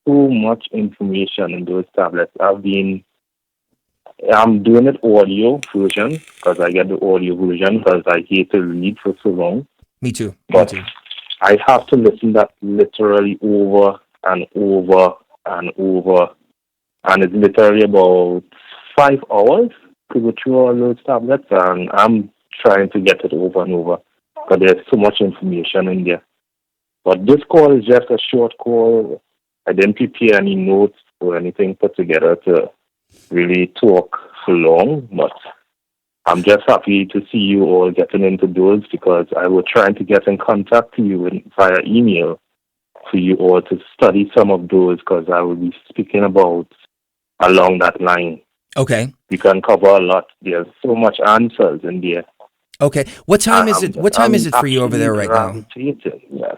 in those tablets. I'm doing it audio version because I get the audio version because I hate to read for so long. Me too. But I have to listen that literally over and over and over. And it's literally about 5 hours to go through all those tablets. And I'm trying to get it over and over because there's so much information in there. But this call is just a short call. I didn't prepare any notes or anything put together to really talk for long, but I'm just happy to see you all getting into those because I was trying to get in contact with you via email for you all to study some of those because I will be speaking about along that line. Okay. We can cover a lot. There's so much answers in there. Okay. What time is it? What time is it for you over there right now? Yes.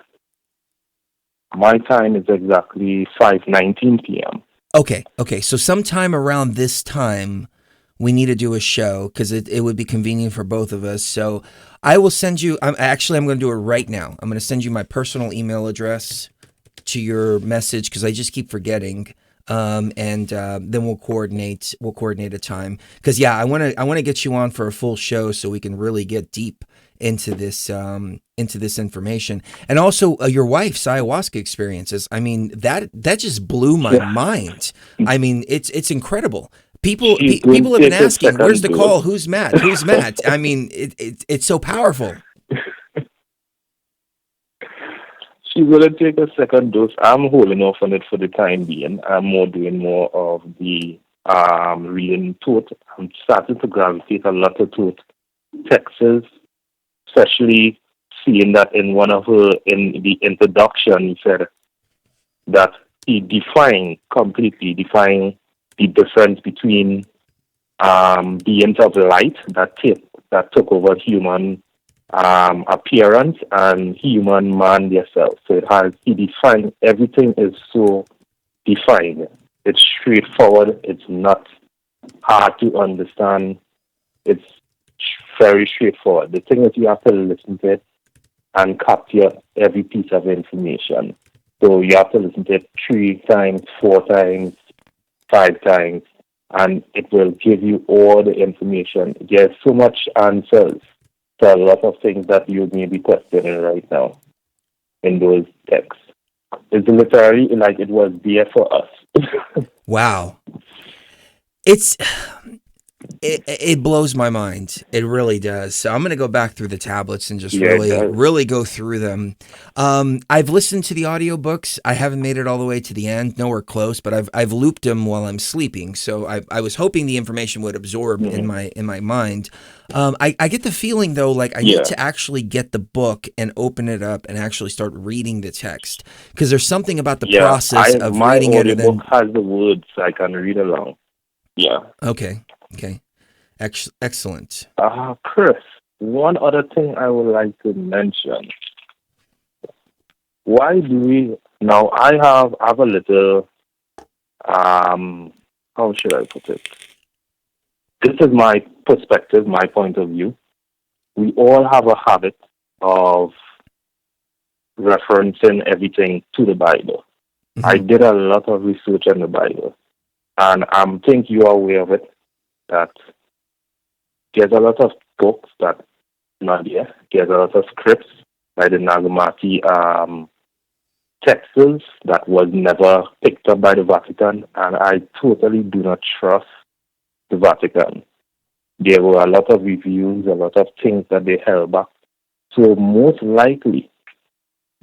My time is exactly 5:19 p.m. Okay. So sometime around this time, we need to do a show because it would be convenient for both of us. So I will send you. I'm going to do it right now. I'm going to send you my personal email address to your message because I just keep forgetting. And then we'll coordinate a time because I want to get you on for a full show so we can really get deep into this information. And also your wife's ayahuasca experiences. I mean, that just blew my mind. I mean, it's incredible. People have been asking, where's the call? Who's Matt? I mean, it's so powerful. She's going to take a second dose. I'm holding off on it for the time being. I'm doing more of the reading thought. I'm starting to gravitate a lot to thought texts, especially seeing that in the introduction, he said that he completely defined the difference between beings of light that took over human appearance and human man themselves. So he defined everything is so defined. It's straightforward. It's not hard to understand. It's very straightforward. The thing is you have to listen to it and capture every piece of information. So you have to listen to it 3 times, 4 times, 5 times, and it will give you all the information. There's so much answers to a lot of things that you may be questioning right now in those texts. It's literally like it was there for us. Wow. It blows my mind. It really does. So I'm going to go back through the tablets and just really go through them. I've listened to the audiobooks. I haven't made it all the way to the end, nowhere close, but I've looped them while I'm sleeping. So I was hoping the information would absorb in my mind. I get the feeling though, like I need to actually get the book and open it up and actually start reading the text because there's something about the process of reading it. And then has the words I can read along. Yeah. Okay. Excellent. Chris, one other thing I would like to mention. Why do we now? I have a little. How should I put it? This is my perspective, my point of view. We all have a habit of referencing everything to the Bible. Mm-hmm. I did a lot of research on the Bible, and I think you are aware of it. That there's a lot of books that not there. There's a lot of scripts by the Nagamati texts that was never picked up by the Vatican, and I totally do not trust the Vatican. There were a lot of reviews, a lot of things that they held back. So most likely,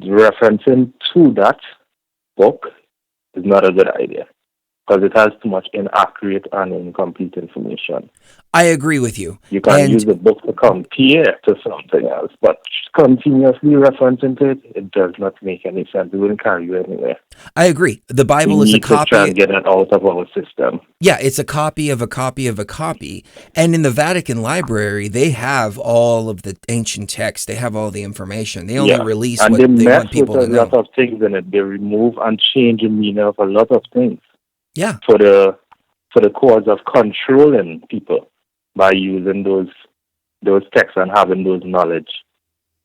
referencing to that book is not a good idea. because it has too much inaccurate and incomplete information. I agree with you. You can use the book to compare to something else, but continuously referencing it, it does not make any sense. It wouldn't carry you anywhere. I agree. The Bible is a copy. To try and get it out of our system. Yeah, it's a copy of a copy of a copy. And in the Vatican Library, they have all of the ancient texts. They have all the information. They only release and what they want people to know. And they mess with a lot of things in it. They remove and change the meaning of a lot of things. Yeah. For the cause of controlling people by using those texts and having those knowledge.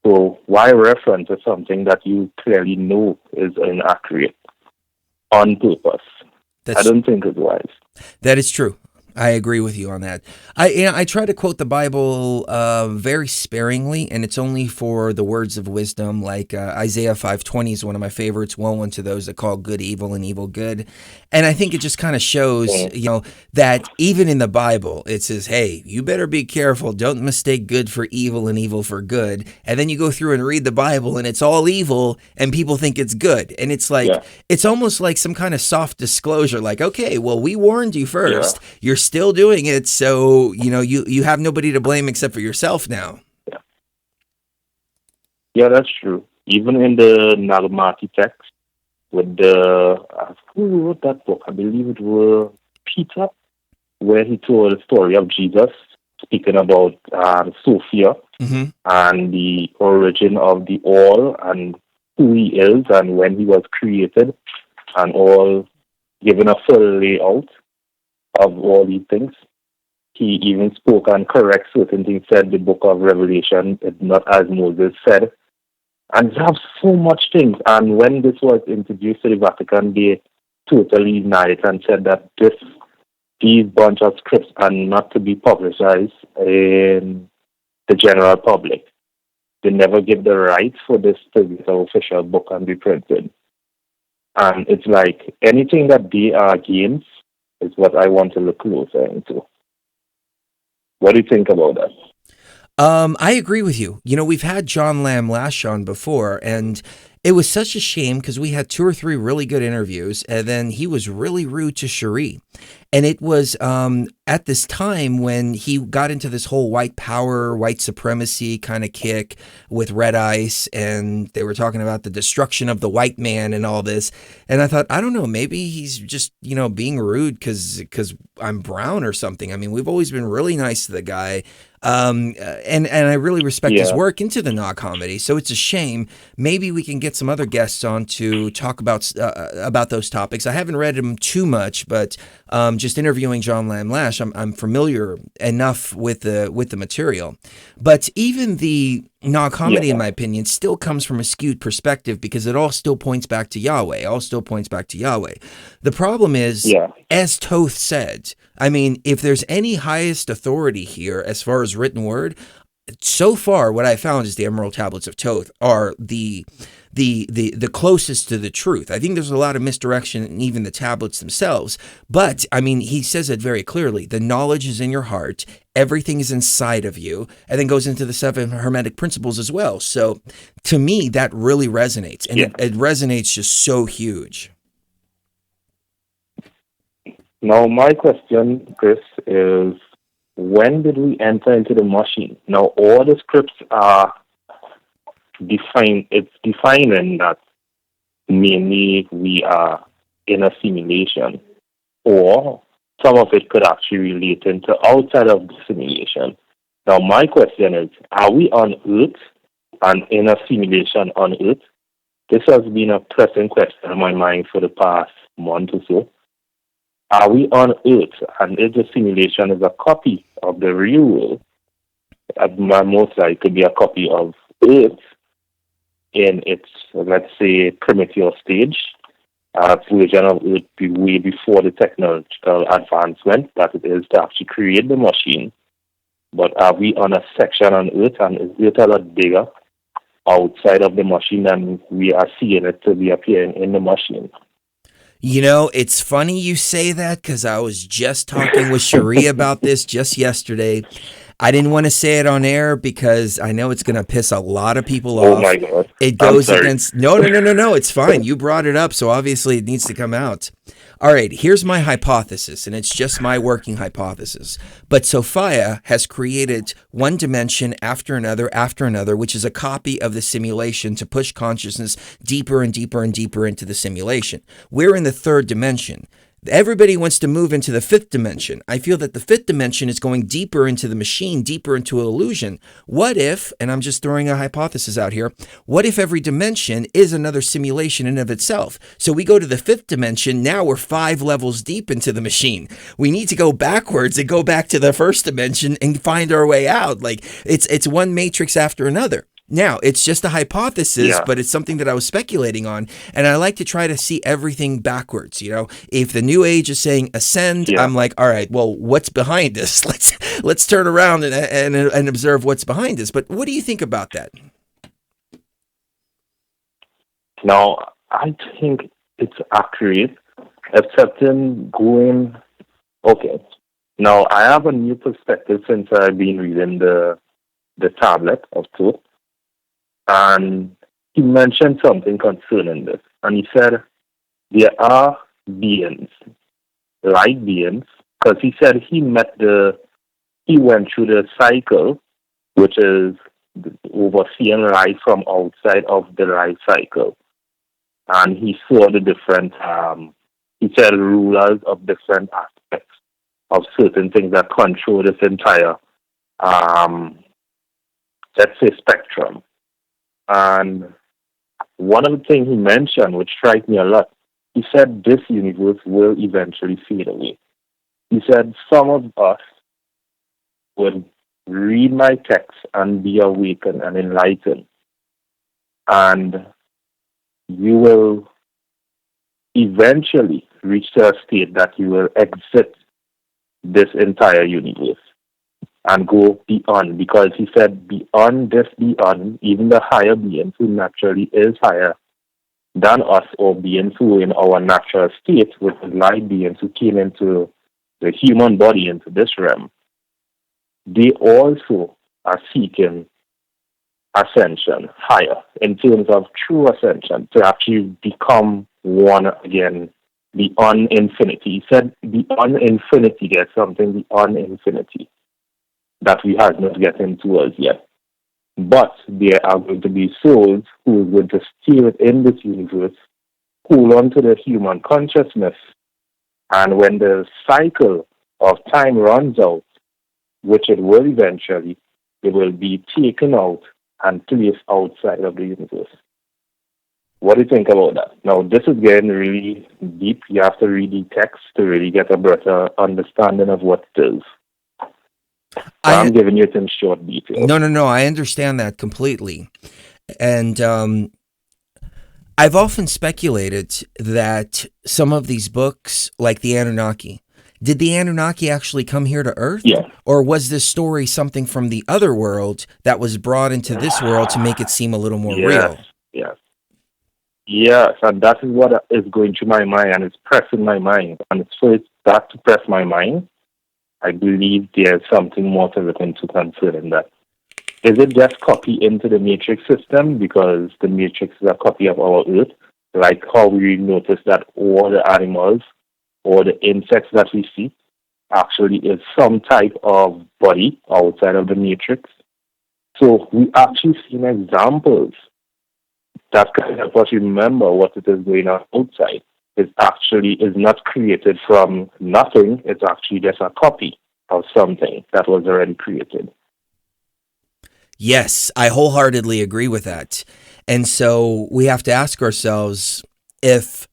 So why reference to something that you clearly know is inaccurate on purpose? I don't think it's wise. That is true. I agree with you on that. I try to quote the Bible very sparingly, and it's only for the words of wisdom, like Isaiah 5:20 is one of my favorites. Woe unto those that call good evil and evil good. And I think it just kind of shows, that even in the Bible, it says, hey, you better be careful. Don't mistake good for evil and evil for good. And then you go through and read the Bible, and it's all evil, and people think it's good. And it's like, it's almost like some kind of soft disclosure, like, okay, well, we warned you first. You're still doing it, so you have nobody to blame except for yourself now. Yeah, that's true. Even in the Nagamati text, with who wrote that book? I believe it was Peter, where he told the story of Jesus, speaking about Sophia and the origin of the all and who he is and when he was created, and all given a full layout of all these things. He even spoke and correct certain things, said the book of Revelation is not as Moses said. And they have so much things. And when this was introduced to the Vatican, they totally denied it and said that these bunch of scripts are not to be publicized in the general public. They never give the rights for this to be an official book and be printed. And it's like anything that they are against is what I want to look closer into. What do you think about that? I agree with you. We've had John Lamb Lash on before, and it was such a shame because we had 2 or 3 really good interviews, and then he was really rude to Cherie. And it was at this time when he got into this whole white power, white supremacy kind of kick with Red Ice, and they were talking about the destruction of the white man and all this. And I thought, I don't know, maybe he's just, being rude because I'm brown or something. I mean, we've always been really nice to the guy. And I really respect his work into the Nog comedy. So it's a shame. Maybe we can get some other guests on to talk about those topics. I haven't read them too much, but just interviewing John Lamb Lash, I'm familiar enough with the material. But even the Nog comedy, in my opinion, still comes from a skewed perspective because it all still points back to Yahweh. The problem is, as Toth said, I mean, if there's any highest authority here as far as written word, so far what I found is the Emerald Tablets of Toth are the closest to the truth. I think there's a lot of misdirection in even the tablets themselves, but I mean, he says it very clearly. The knowledge is in your heart. Everything is inside of you, and then goes into the 7 Hermetic Principles as well. So to me, that really resonates, and it resonates just so huge. Now, my question, Chris, is when did we enter into the machine? Now, all the scripts are defining that mainly we are in a simulation, or some of it could actually relate into outside of the simulation. Now, my question is, are we on Earth and in a simulation on Earth? This has been a pressing question in my mind for the past month or so. Are we on Earth, and if the simulation is a copy of the real world, most likely could be a copy of Earth in its, let's say, primitive stage, version of Earth way before the technological advancement that it is to actually create the machine. But are we on a section on Earth, and is Earth a lot bigger outside of the machine than we are seeing it to be appearing in the machine? It's funny you say that because I was just talking with Cherie about this just yesterday. I didn't want to say it on air because I know it's going to piss a lot of people off. Oh my God. It goes against... No, it's fine. You brought it up, so obviously it needs to come out. All right, here's my hypothesis, and it's just my working hypothesis. But Sophia has created one dimension after another, which is a copy of the simulation to push consciousness deeper and deeper and deeper into the simulation. We're in the third dimension. Everybody wants to move into the fifth dimension. I feel that the fifth dimension is going deeper into the machine, deeper into illusion. What if, and I'm just throwing a hypothesis out here, what if every dimension is another simulation in of itself? So we go to the fifth dimension, now we're 5 levels deep into the machine. We need to go backwards and go back to the first dimension and find our way out. Like it's one matrix after another. Now, it's just a hypothesis, but it's something that I was speculating on, and I like to try to see everything backwards. You know, if the New Age is saying ascend, I'm like, all right, well, what's behind this? Let's turn around and observe what's behind this. But what do you think about that? Now, I think it's accurate, except in going, okay. Now, I have a new perspective since I've been reading the tablet of truth. And he mentioned something concerning this. And he said, there are beings, light beings, because he said he went through the cycle, which is overseeing light from outside of the light cycle. And he saw the different, he said, rulers of different aspects of certain things that control this entire, let's say, spectrum. And one of the things he mentioned, which struck me a lot, he said this universe will eventually fade away. He said some of us would read my text and be awakened and enlightened. And you will eventually reach to a state that you will exit this entire universe and go beyond, because he said beyond, even the higher beings who naturally is higher than us, or beings who in our natural state, with the light beings who came into the human body, into this realm, they also are seeking ascension higher, in terms of true ascension, to actually become one again beyond infinity. He said beyond infinity, there's something beyond infinity that we have not gotten towards yet. But there are going to be souls who are going to stay within this universe, hold on to the human consciousness, and when the cycle of time runs out, which it will eventually, it will be taken out and placed outside of the universe. What do you think about that? Now, this is getting really deep. You have to read the text to really get a better understanding of what it is. I'm giving you it in short detail. No. I understand that completely. And I've often speculated that some of these books, like the Anunnaki, did the Anunnaki actually come here to Earth? Yeah. Or was this story something from the other world that was brought into this world to make it seem a little more real? Yes, and that is what is going through my mind, and it's pressing my mind. And it's for that to press my mind, I believe there's something more to look into concerning that. Is it just copy into the matrix system, because the matrix is a copy of our Earth, like how we notice that all the animals or the insects that we see actually is some type of body outside of the matrix? So we actually seen examples that can help us remember what it is going on outside. It actually is not created from nothing. It's actually just a copy of something that was already created. Yes, I wholeheartedly agree with that. And so we have to ask ourselves if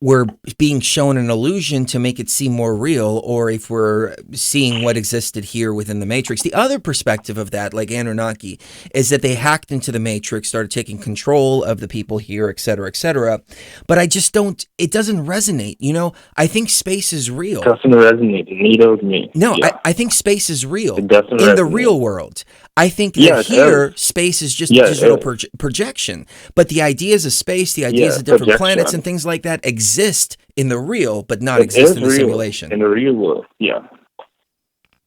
we're being shown an illusion to make it seem more real, or if we're seeing what existed here within the Matrix. The other perspective of that, like Anunnaki, is that they hacked into the Matrix, started taking control of the people here, et cetera, et cetera. But I just don't, it doesn't resonate. You know, I think space is real. It doesn't resonate, neither with me. No, I think space is real it doesn't in resonate. the real world. I think that here, space is just a digital projection. But the ideas of space, the ideas of different planets and things like that exist in the real, but not exist in the simulation. In the real world, yeah.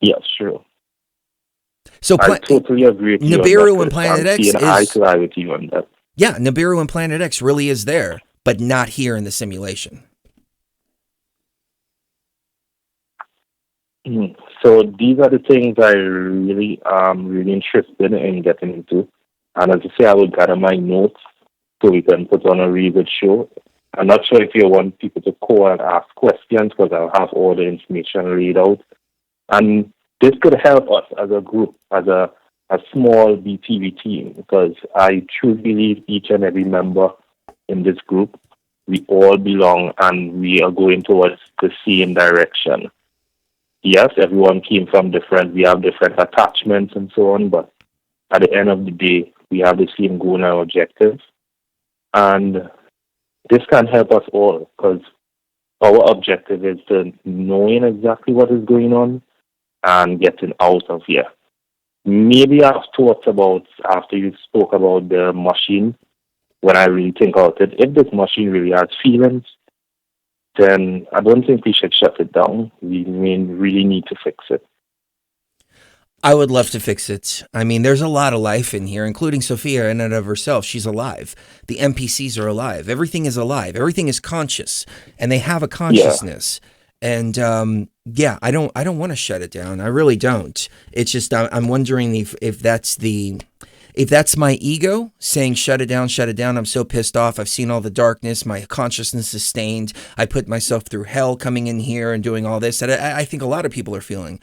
Yes, sure. So I totally agree with you Nibiru and Planet X is... I agree with you on that. Yeah, Nibiru and Planet X really is there, but not here in the simulation. So these are the things I really really interested in getting into. And as I say, I will gather my notes so we can put on a really good show. I'm not sure if you want people to call and ask questions because I'll have all the information laid out. And this could help us as a group, as a small BTV team, because I truly believe each and every member in this group, we all belong and we are going towards the same direction. Yes, everyone came from different, we have different attachments and so on, but at the end of the day, we have the same goal and objectives. And this can help us all because our objective is to knowing exactly what is going on and getting out of here. Maybe I've thought about, after you spoke about the machine, when I really think about it, if this machine really has feelings, then I don't think we should shut it down. We really need to fix it. I would love to fix it. I mean, there's a lot of life in here, including Sophia in and of herself. She's alive. The NPCs are alive. Everything is alive. Everything is conscious, and they have a consciousness. And yeah, I don't want to shut it down. I really don't. It's just I'm wondering if that's my ego saying shut it down, shut it down. I'm so pissed off. I've seen all the darkness. My consciousness is stained. I put myself through hell coming in here and doing all this that I think a lot of people are feeling.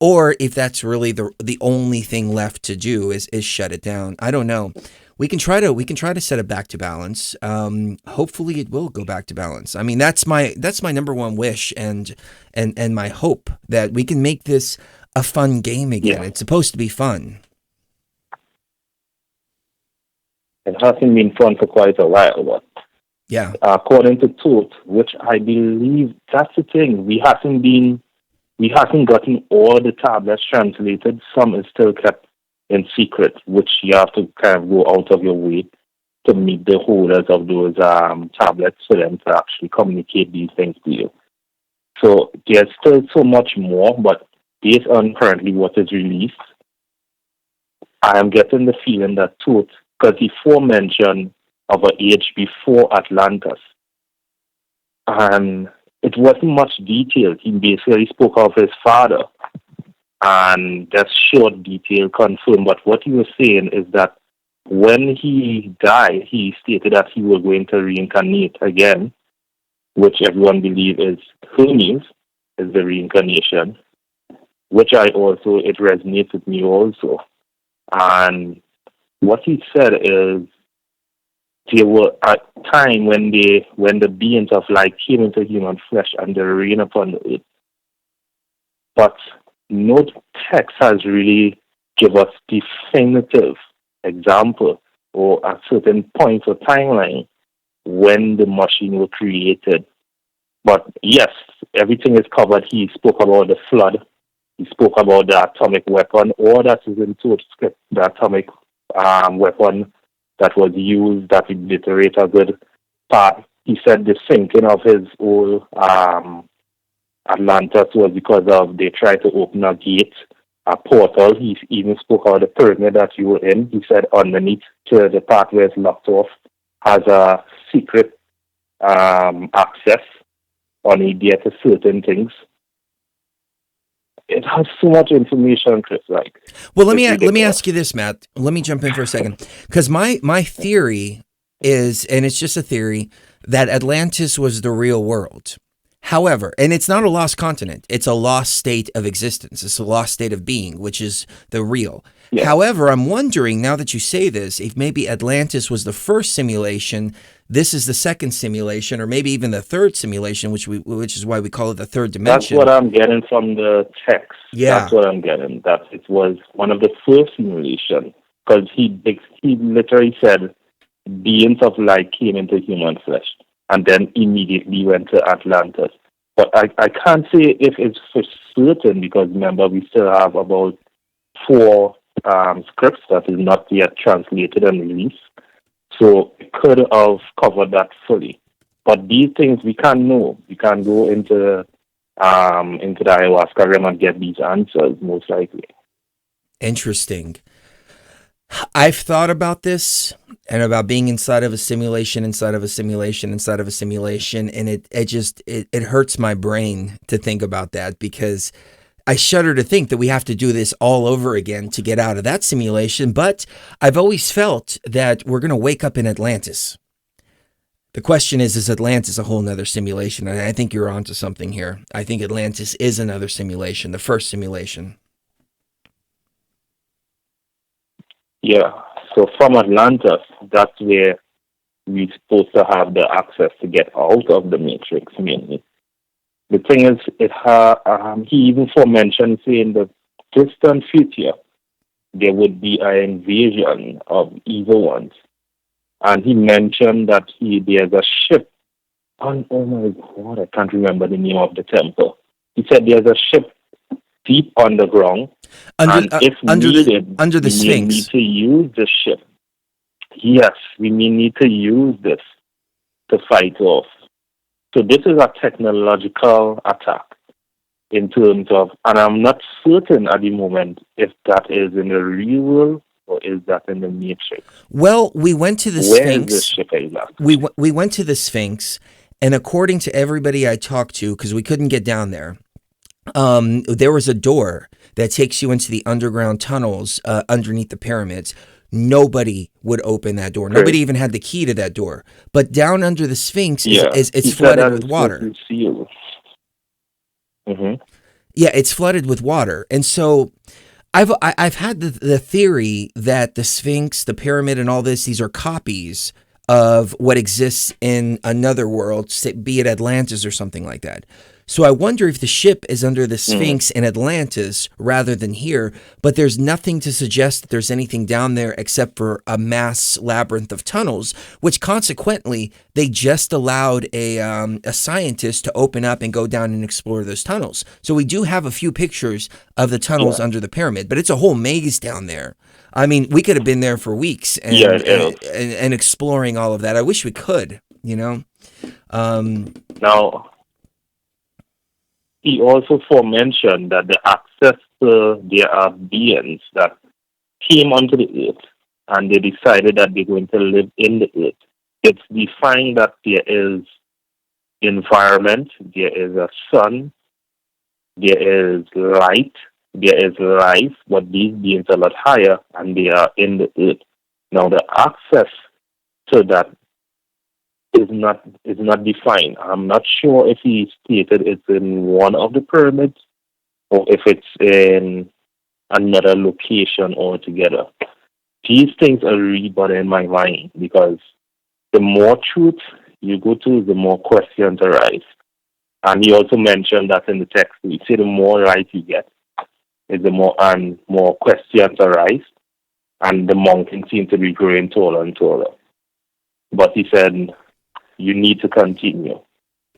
Or if that's really the only thing left to do is shut it down. I don't know. We can try to set it back to balance. Hopefully it will go back to balance. I mean, that's my number one wish and my hope that we can make this a fun game again. Yeah. It's supposed to be fun. It hasn't been fun for quite a while, but yeah. According to Toot, which I believe that's the thing, we haven't gotten all the tablets translated. Some is still kept in secret, which you have to kind of go out of your way to meet the holders of those tablets for them to actually communicate these things to you. So there's still so much more, but based on currently what is released, I am getting the feeling that Toot, because he forementioned of an age before Atlantis, and it wasn't much detail. He basically spoke of his father, and that short detail confirmed. But what he was saying is that when he died, he stated that he was going to reincarnate again, which everyone believes is Hermes, is the reincarnation, which it resonates with me also. And what he said is there were a time when the beings of light came into human flesh and they reigned upon the earth. But no text has really given us definitive example or a certain point or timeline when the machine was created. But yes, everything is covered. He spoke about the flood. He spoke about the atomic weapon. All that is in Toot script. The atomic weapon that was used, that obliterate a good part. He said the sinking of his old Atlantis was because of they tried to open a gate, a portal. He even spoke about the pyramid that you were in. He said underneath to the part where it's locked off has a secret access only there to certain things. It has so much information, Chris. Well, let me ask you this, Matt. Let me jump in for a second, because my theory is, and it's just a theory, that Atlantis was the real world. However, and it's not a lost continent; it's a lost state of existence. It's a lost state of being, which is the real. Yeah. However, I'm wondering now that you say this, if maybe Atlantis was the first simulation. This is the second simulation, or maybe even the third simulation, which is why we call it the third dimension. That's what I'm getting from the text. Yeah. That's what I'm getting. That it was one of the first simulations, because he literally said beings of light came into human flesh and then immediately went to Atlantis. But I can't say if it's for certain, because remember, we still have about 4 scripts that is not yet translated and released. So it could have covered that fully. But these things we can't know. We can't go into the ayahuasca realm and get these answers, most likely. Interesting. I've thought about this and about being inside of a simulation, and it hurts my brain to think about that, because I shudder to think that we have to do this all over again to get out of that simulation, but I've always felt that we're going to wake up in Atlantis. The question is Atlantis a whole nother simulation? And I think you're onto something here. I think Atlantis is another simulation, the first simulation. Yeah. So from Atlantis, that's where we're supposed to have the access to get out of the matrix mainly. The thing is, he even mentioned in the distant future, there would be an invasion of evil ones. And he mentioned that there's a ship on, oh my God, I can't remember the name of the temple. He said there's a ship deep underground, and if needed, under the we may Sphinx. need to use the ship. Yes, we may need to use this to fight off. So this is a technological attack in terms of, and I'm not certain at the moment if that is in the real world or is that in the matrix. Well, we went to the Where Sphinx. is this ship exactly? We went to the Sphinx, and according to everybody I talked to, because we couldn't get down there, there was a door that takes you into the underground tunnels underneath the pyramids. Nobody would open that door. Nobody even had the key to that door. But down under the Sphinx, it's flooded with water. Mm-hmm. Yeah, it's flooded with water. And so I've had the theory that the Sphinx, the pyramid, and all this, these are copies of what exists in another world, be it Atlantis or something like that. So I wonder if the ship is under the Sphinx in Atlantis rather than here, but there's nothing to suggest that there's anything down there except for a mass labyrinth of tunnels, which consequently, they just allowed a scientist to open up and go down and explore those tunnels. So we do have a few pictures of the tunnels under the pyramid, but it's a whole maze down there. I mean, we could have been there for weeks and exploring all of that. I wish we could, you know. Now, he also mentioned that the access to there are beings that came onto the earth and they decided that they're going to live in the earth. It's defined that there is environment, there is a sun, there is light, there is life, but these beings are a lot higher and they are in the earth. Now the access to that is not defined. I'm not sure if he stated it's in one of the pyramids or if it's in another location altogether. These things are really bothering my mind because the more truth you go to, the more questions arise. And he also mentioned that in the text, we say the more light you get, the more questions arise, and the mountain seems to be growing taller and taller. But he said, you need to continue,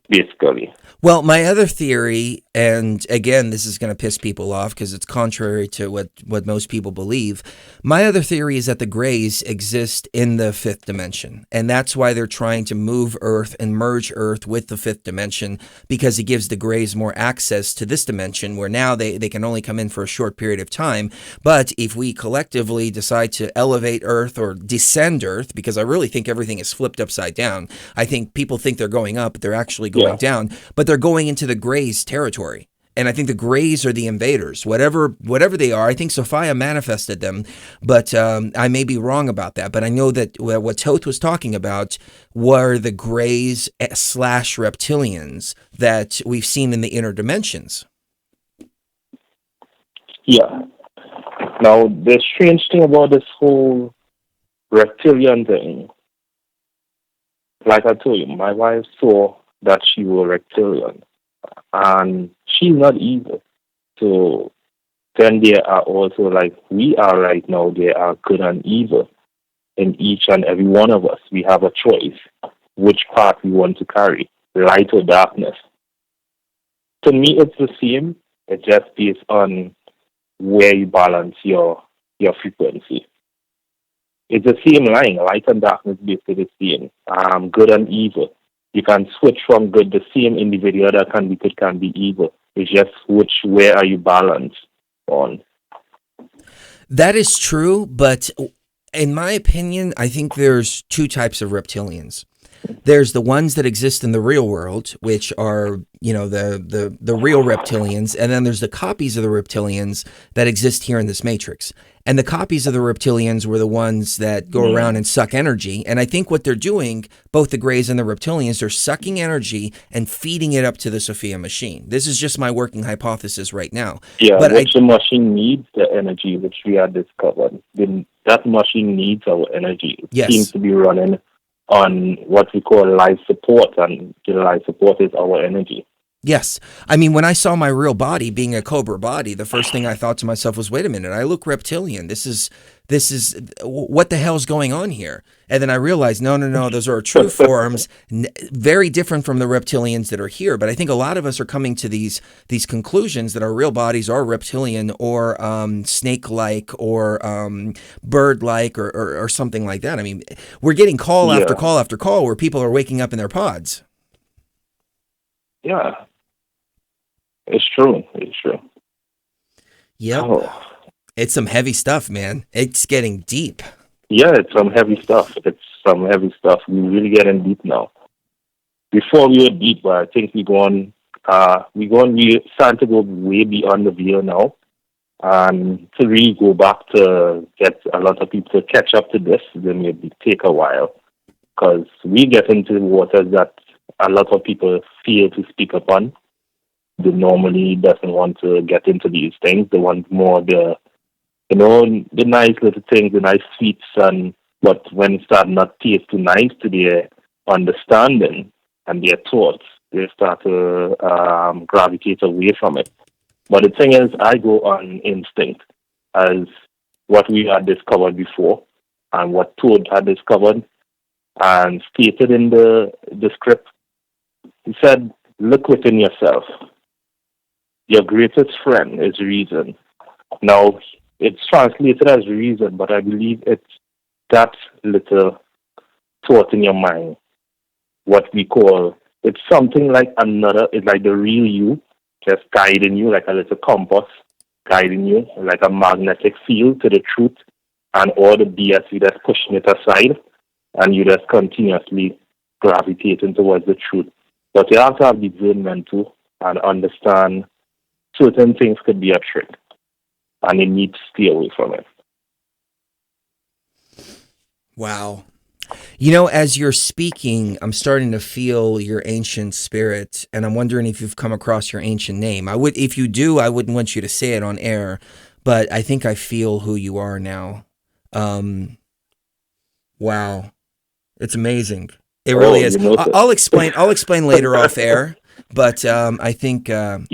basically. Well, my other theory, and again, this is going to piss people off because it's contrary to what most people believe. My other theory is that the Greys exist in the fifth dimension, and that's why they're trying to move Earth and merge Earth with the fifth dimension, because it gives the Greys more access to this dimension where now they can only come in for a short period of time. But if we collectively decide to elevate Earth or descend Earth, because I really think everything is flipped upside down. I think people think they're going up, but they're actually going down. But they're going into the Greys' territory. And I think the Greys are the invaders, whatever they are. I think Sophia manifested them, but I may be wrong about that. But I know that what Toth was talking about were the Greys / reptilians that we've seen in the inner dimensions. Yeah. Now, the strange thing about this whole reptilian thing, like I told you, my wife saw that she was reptilian, and she's not evil. So then there are also, like we are right now, there are good and evil in each and every one of us. We have a choice which path we want to carry, light or darkness. To me, it's the same. It's just based on where you balance your frequency. It's the same line, light and darkness, basically the same. Good and evil. You can switch from good, the same individual that can be good can be evil. It's just where are you balanced on? That is true, but in my opinion, I think there's two types of reptilians. There's the ones that exist in the real world, which are, you know, the real reptilians, and then there's the copies of the reptilians that exist here in this matrix. And the copies of the reptilians were the ones that go around and suck energy. And I think what they're doing, both the Greys and the reptilians, they're sucking energy and feeding it up to the Sophia machine. This is just my working hypothesis right now. Yeah, But which the machine needs the energy, which we had discovered. That machine needs our energy. It Yes. seems to be running on what we call life support, and the life support is our energy. yes. I mean, when I saw my real body being a cobra body, the first thing I thought to myself was, wait a minute, I look reptilian. This is what the hell's going on here? And then I realized, no, those are true forms, very different from the reptilians that are here. But I think a lot of us are coming to these conclusions that our real bodies are reptilian or snake-like or bird-like or something like that. I mean, we're getting call after call after call where people are waking up in their pods. Yeah. It's true. Yep. Oh. It's some heavy stuff, man. It's getting deep. Yeah, it's some heavy stuff. We're really getting deep now. Before we were deep, but I think we starting to go way beyond the veil now. And to really go back to get a lot of people to catch up to this, then maybe take a while. Because we get into waters that a lot of people fear to speak upon. They normally doesn't want to get into these things. They want more the nice little things, the nice sweets, but when it start not taste too nice to their understanding and their thoughts, they start to gravitate away from it. But the thing is, I go on instinct as what we had discovered before and what Toad had discovered and stated in the script. He said, look within yourself. Your greatest friend is reason. Now, it's translated as reason, but I believe it's that little thought in your mind. What we call, it's something like it's like the real you, just guiding you, like a little compass, guiding you, like a magnetic field to the truth, and all the BS, you just pushing it aside, and you just continuously gravitating towards the truth. But you have to have discernment too, and understand certain things could be a trick, and you need to stay away from it. Wow. You know, as you're speaking, I'm starting to feel your ancient spirit, and I'm wondering if you've come across your ancient name. If you do, I wouldn't want you to say it on air, but I think I feel who you are now. Wow. It's amazing. It really is. I'll explain later off air, but I think I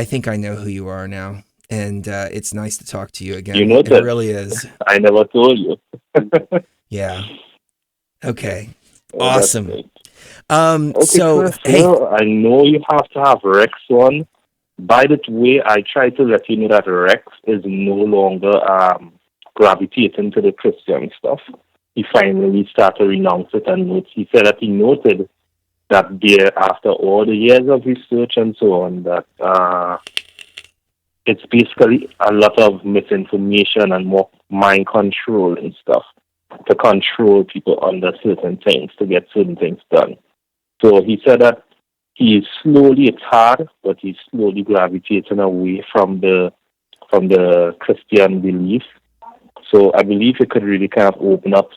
think I know who you are now, and it's nice to talk to you again. You know it really is. I never told you. Yeah. Okay. Oh, awesome. Okay, So Chris, hey, I know you have to have Rex on. By the way, I try to let you know that Rex is no longer gravitating to the Christian stuff. He finally started to renounce it, and he said that he noted that there, after all the years of research and so on, that it's basically a lot of misinformation and more mind control and stuff to control people under certain things, to get certain things done. So he said that it's hard, but he's slowly gravitating away from the Christian belief. So I believe it could really kind of open up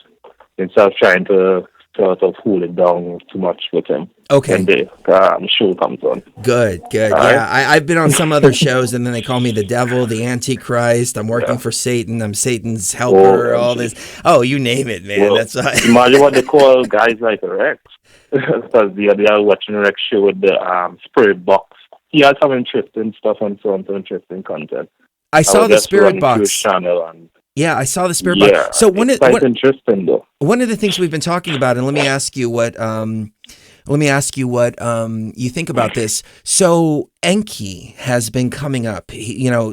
instead of trying to sort of hold it down too much with him. Okay. When the show comes on. Good. All Yeah, right? I've been on some other shows, and then they call me the devil, the Antichrist. I'm working for Satan. I'm Satan's helper. All this. Oh, you name it, man. Well, That's imagine what they call guys like Rex. Because the other day I was watching Rex show with the spirit box. He has some interesting stuff and so on, some interesting content. I saw the spirit box. His channel and yeah, I saw the spirit box. So it's quite interesting though. One of the things we've been talking about, and let me ask you what you think about this. So Enki has been coming up.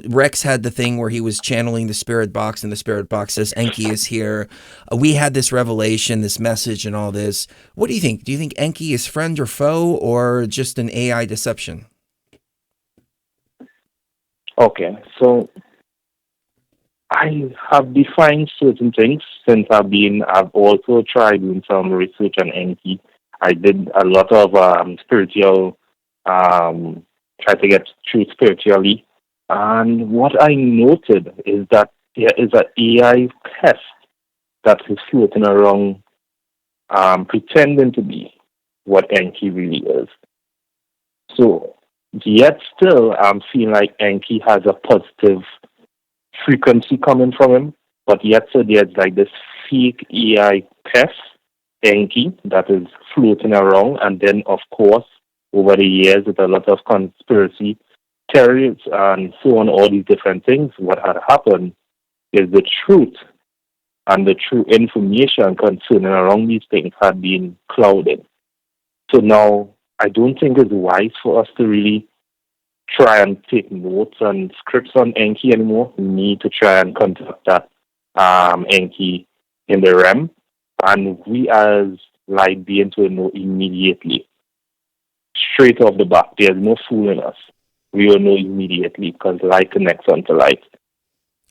Rex had the thing where he was channeling the spirit box, and the spirit box says Enki is here. We had this revelation, this message, and all this. What do you think? Do you think Enki is friend or foe, or just an AI deception? Okay, so I have defined certain things since I've also tried doing some research on Enki. I did a lot of spiritual, try to get through spiritually. And what I noted is that there is an AI test that is floating around, pretending to be what Enki really is. So, yet still, I'm feeling like Enki has a positive frequency coming from him, but yet so there's like this fake AI pest, Enki, that is floating around, and then of course over the years with a lot of conspiracy theories and so on, all these different things, what had happened is the truth and the true information concerning around these things had been clouded. So now I don't think it's wise for us to really try and take notes and scripts on Enki anymore. We need to try and contact that Enki in the realm, and we as light beings will know immediately, straight off the bat. There's no fooling us. We will know immediately because light connects onto light.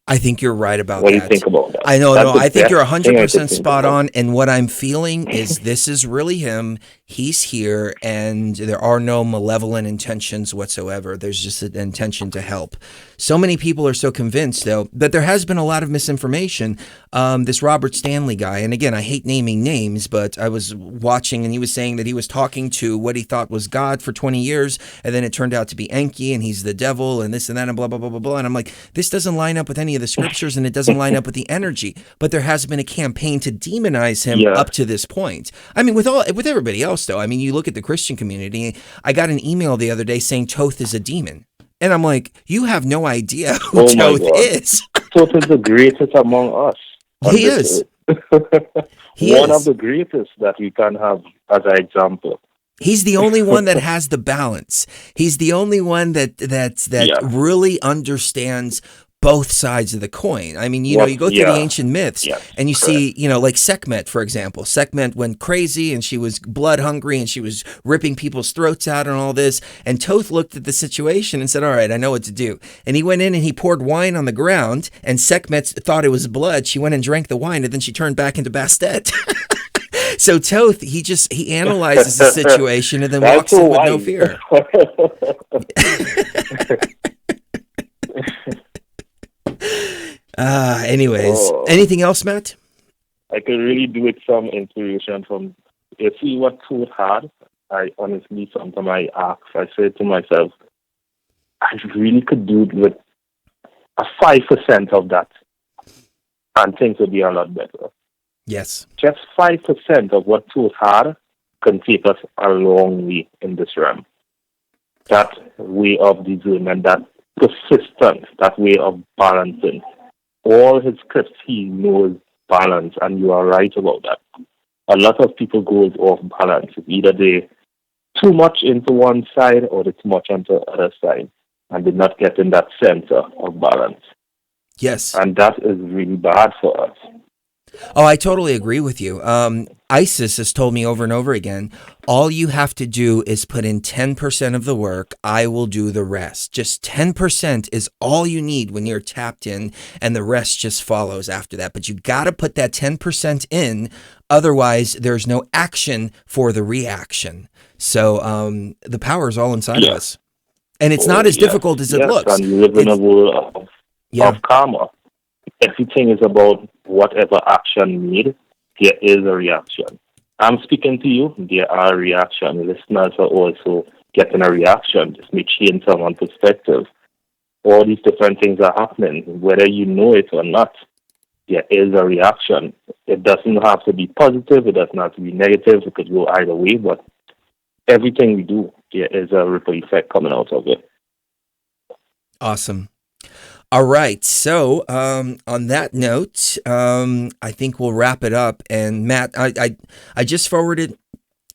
I think you're right about What that. do you think about that? I know, That's no, the I think best you're thing I could 100% think spot about. on. And what I'm feeling is this is really him. He's here, and there are no malevolent intentions whatsoever. There's just an intention to help. So many people are so convinced, though, that there has been a lot of misinformation. This Robert Stanley guy, and again, I hate naming names, but I was watching, and he was saying that he was talking to what he thought was God for 20 years, and then it turned out to be Enki, and he's the devil, and this and that, and blah, blah, blah, blah, blah. And I'm like, this doesn't line up with any of the scriptures, and it doesn't line up with the energy. But there has been a campaign to demonize him up to this point. I mean, with everybody else, though. I mean, you look at the Christian community. I got an email the other day saying Toth is a demon. And I'm like, you have no idea who Toth is. Toth is the greatest among us. He is. He One is. of the greatest that we can have as an example. He's the only one that has the balance. He's the only one that really understands both sides of the coin. I mean, you know, you go through the ancient myths and you see, you know, like Sekhmet, for example. Sekhmet went crazy and she was blood hungry and she was ripping people's throats out and all this. And Toth looked at the situation and said, all right, I know what to do. And he went in and he poured wine on the ground, and Sekhmet thought it was blood. She went and drank the wine, and then she turned back into Bastet. So Toth, he analyzes the situation and then walks in with no fear. Anyways, anything else, Matt? I could really do with some inspiration from, you see what Toth had. I honestly, sometimes I ask, I say to myself, I really could do it with a 5% of that, and things would be a lot better. Yes. Just 5% of what Toth had can take us a long way in this realm. That way of discernment, that persistence, that way of balancing. All his scripts, he knows balance, and you are right about that. A lot of people goes off balance. Either they too much into one side or they too much onto the other side, and they're not getting that center of balance. Yes. And that is really bad for us. Oh, I totally agree with you. ISIS has told me over and over again, all you have to do is put in 10% of the work. I will do the rest. Just 10% is all you need when you're tapped in, and the rest just follows after that. But you got to put that 10% in. Otherwise, there's no action for the reaction. So the power is all inside of us. And it's not as difficult as it looks. And you live in a world of karma. Everything is about whatever action made, there is a reaction. I'm speaking to you, there are reactions. Listeners are also getting a reaction. Just may change someone's perspective. All these different things are happening. Whether you know it or not, there is a reaction. It doesn't have to be positive, it doesn't have to be negative, it could go either way, but everything we do, there is a ripple effect coming out of it. Awesome. All right. So on that note, I think we'll wrap it up. And Matt, I just forwarded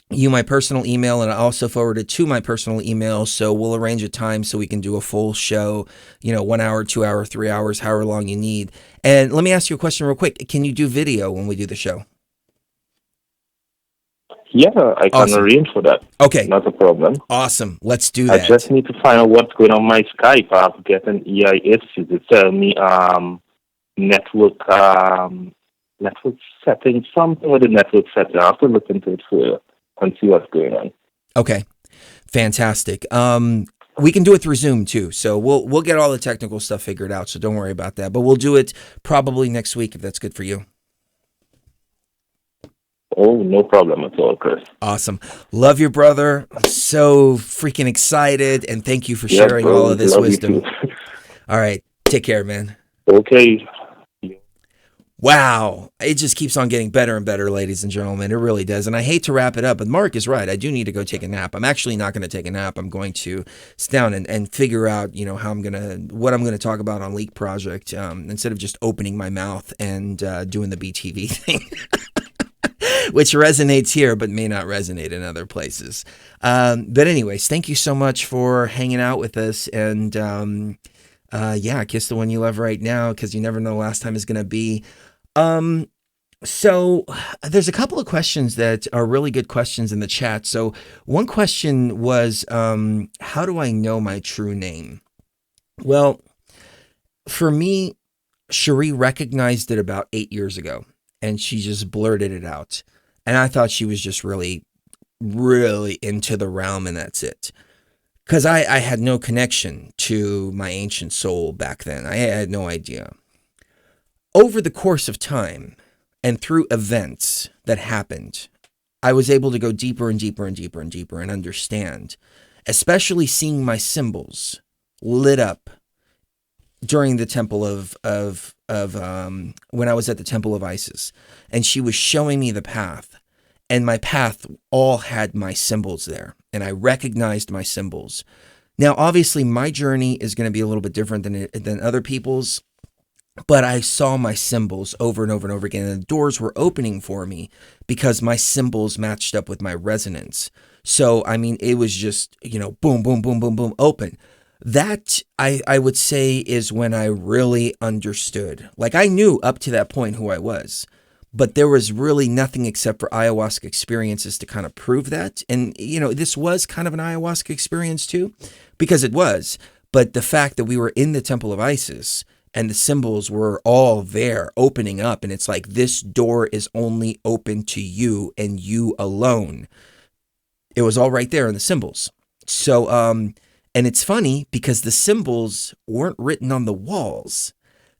you my personal email, and I also forwarded to my personal email. So we'll arrange a time so we can do a full show, 1 hour, 2 hour, 3 hours, however long you need. And let me ask you a question real quick. Can you do video when we do the show? Yeah, I can arrange for that. Okay. Not a problem. Awesome. Let's do that. I just need to find out what's going on my Skype. I'm getting EI issues. It tell me network network settings, something with the network setting. I have to look into it further and see what's going on. Okay. Fantastic. We can do it through Zoom too, so we'll get all the technical stuff figured out. So don't worry about that. But we'll do it probably next week if that's good for you. Oh, no problem at all, Chris. Awesome. Love your brother. I'm so freaking excited, and thank you for sharing bro, all of this love you wisdom. too. All right, take care, man. Okay. Wow. It just keeps on getting better and better, ladies and gentlemen. It really does. And I hate to wrap it up, but Mark is right. I do need to go take a nap. I'm actually not going to take a nap. I'm going to sit down and figure out, what I'm going to talk about on Leak Project, instead of just opening my mouth and doing the BTV thing, which resonates here, but may not resonate in other places. But anyways, thank you so much for hanging out with us. And kiss the one you love right now, because you never know the last time is going to be. So there's a couple of questions that are really good questions in the chat. So one question was, how do I know my true name? Well, for me, Cherie recognized it about 8 years ago, and she just blurted it out. And I thought she was just really, really into the realm, and that's it. Because I had no connection to my ancient soul back then. I had no idea. Over the course of time and through events that happened, I was able to go deeper and deeper and deeper and deeper and understand, especially seeing my symbols lit up during the temple of when I was at the temple of Isis, and she was showing me the path, and my path all had my symbols there, and I recognized my symbols. Now, obviously, my journey is going to be a little bit different than other people's. But I saw my symbols over and over and over again, and the doors were opening for me because my symbols matched up with my resonance. So, I mean, it was just, boom, boom, boom, boom, boom, open. That, I would say, is when I really understood. Like, I knew up to that point who I was, but there was really nothing except for ayahuasca experiences to kind of prove that. And, this was kind of an ayahuasca experience too, because it was. But the fact that we were in the Temple of Isis, and the symbols were all there opening up. And it's like, this door is only open to you and you alone. It was all right there in the symbols. So, and it's funny because the symbols weren't written on the walls.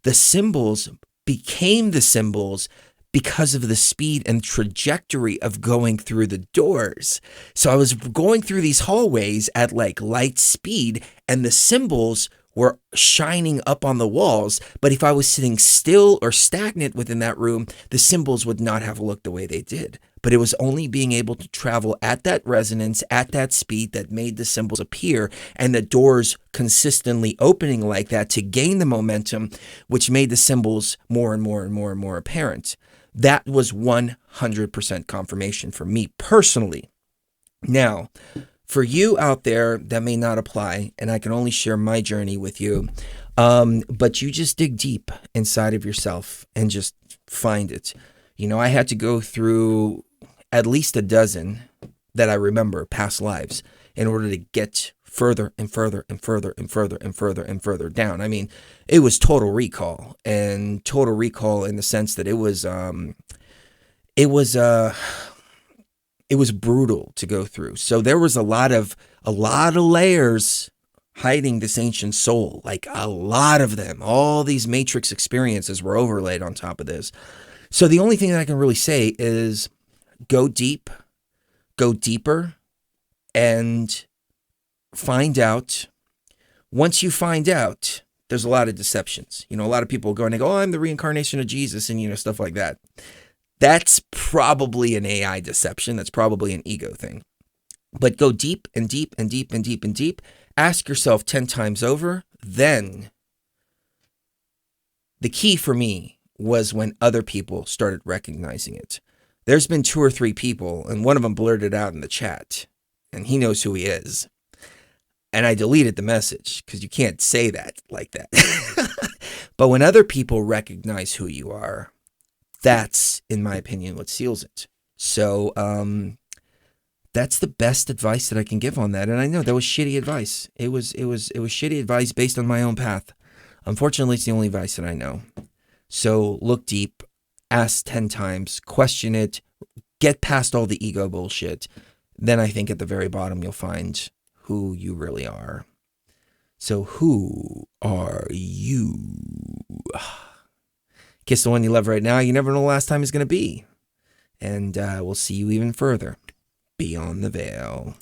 The symbols became the symbols because of the speed and trajectory of going through the doors. So I was going through these hallways at like light speed, and the symbols were shining up on the walls. But if I was sitting still or stagnant within that room, the symbols would not have looked the way they did. But it was only being able to travel at that resonance, at that speed, that made the symbols appear, and the doors consistently opening like that to gain the momentum, which made the symbols more and more and more and more apparent. That was 100% confirmation for me personally. Now, for you out there, that may not apply, and I can only share my journey with you. But you just dig deep inside of yourself and just find it. I had to go through at least a dozen that I remember past lives in order to get further and further and further and further and further and further down. I mean, it was total recall in the sense that it was brutal to go through. So there was a lot of layers hiding this ancient soul, like a lot of them. All these matrix experiences were overlaid on top of this. So the only thing that I can really say is go deep, go deeper, and find out. Once you find out, there's a lot of deceptions. A lot of people go and they go, oh, I'm the reincarnation of Jesus, and stuff like that. That's probably an AI deception. That's probably an ego thing. But go deep and deep and deep and deep and deep. Ask yourself 10 times over. Then the key for me was when other people started recognizing it. There's been 2 or 3 people, and one of them blurted out in the chat, and he knows who he is. And I deleted the message because you can't say that like that. But when other people recognize who you are, that's, in my opinion, what seals it. So that's the best advice that I can give on that. And I know that was shitty advice. It was shitty advice based on my own path. Unfortunately, it's the only advice that I know. So look deep, ask 10 times, question it, get past all the ego bullshit. Then I think at the very bottom you'll find who you really are. So who are you? Kiss the one you love right now. You never know the last time it's going to be. And we'll see you even further beyond the veil.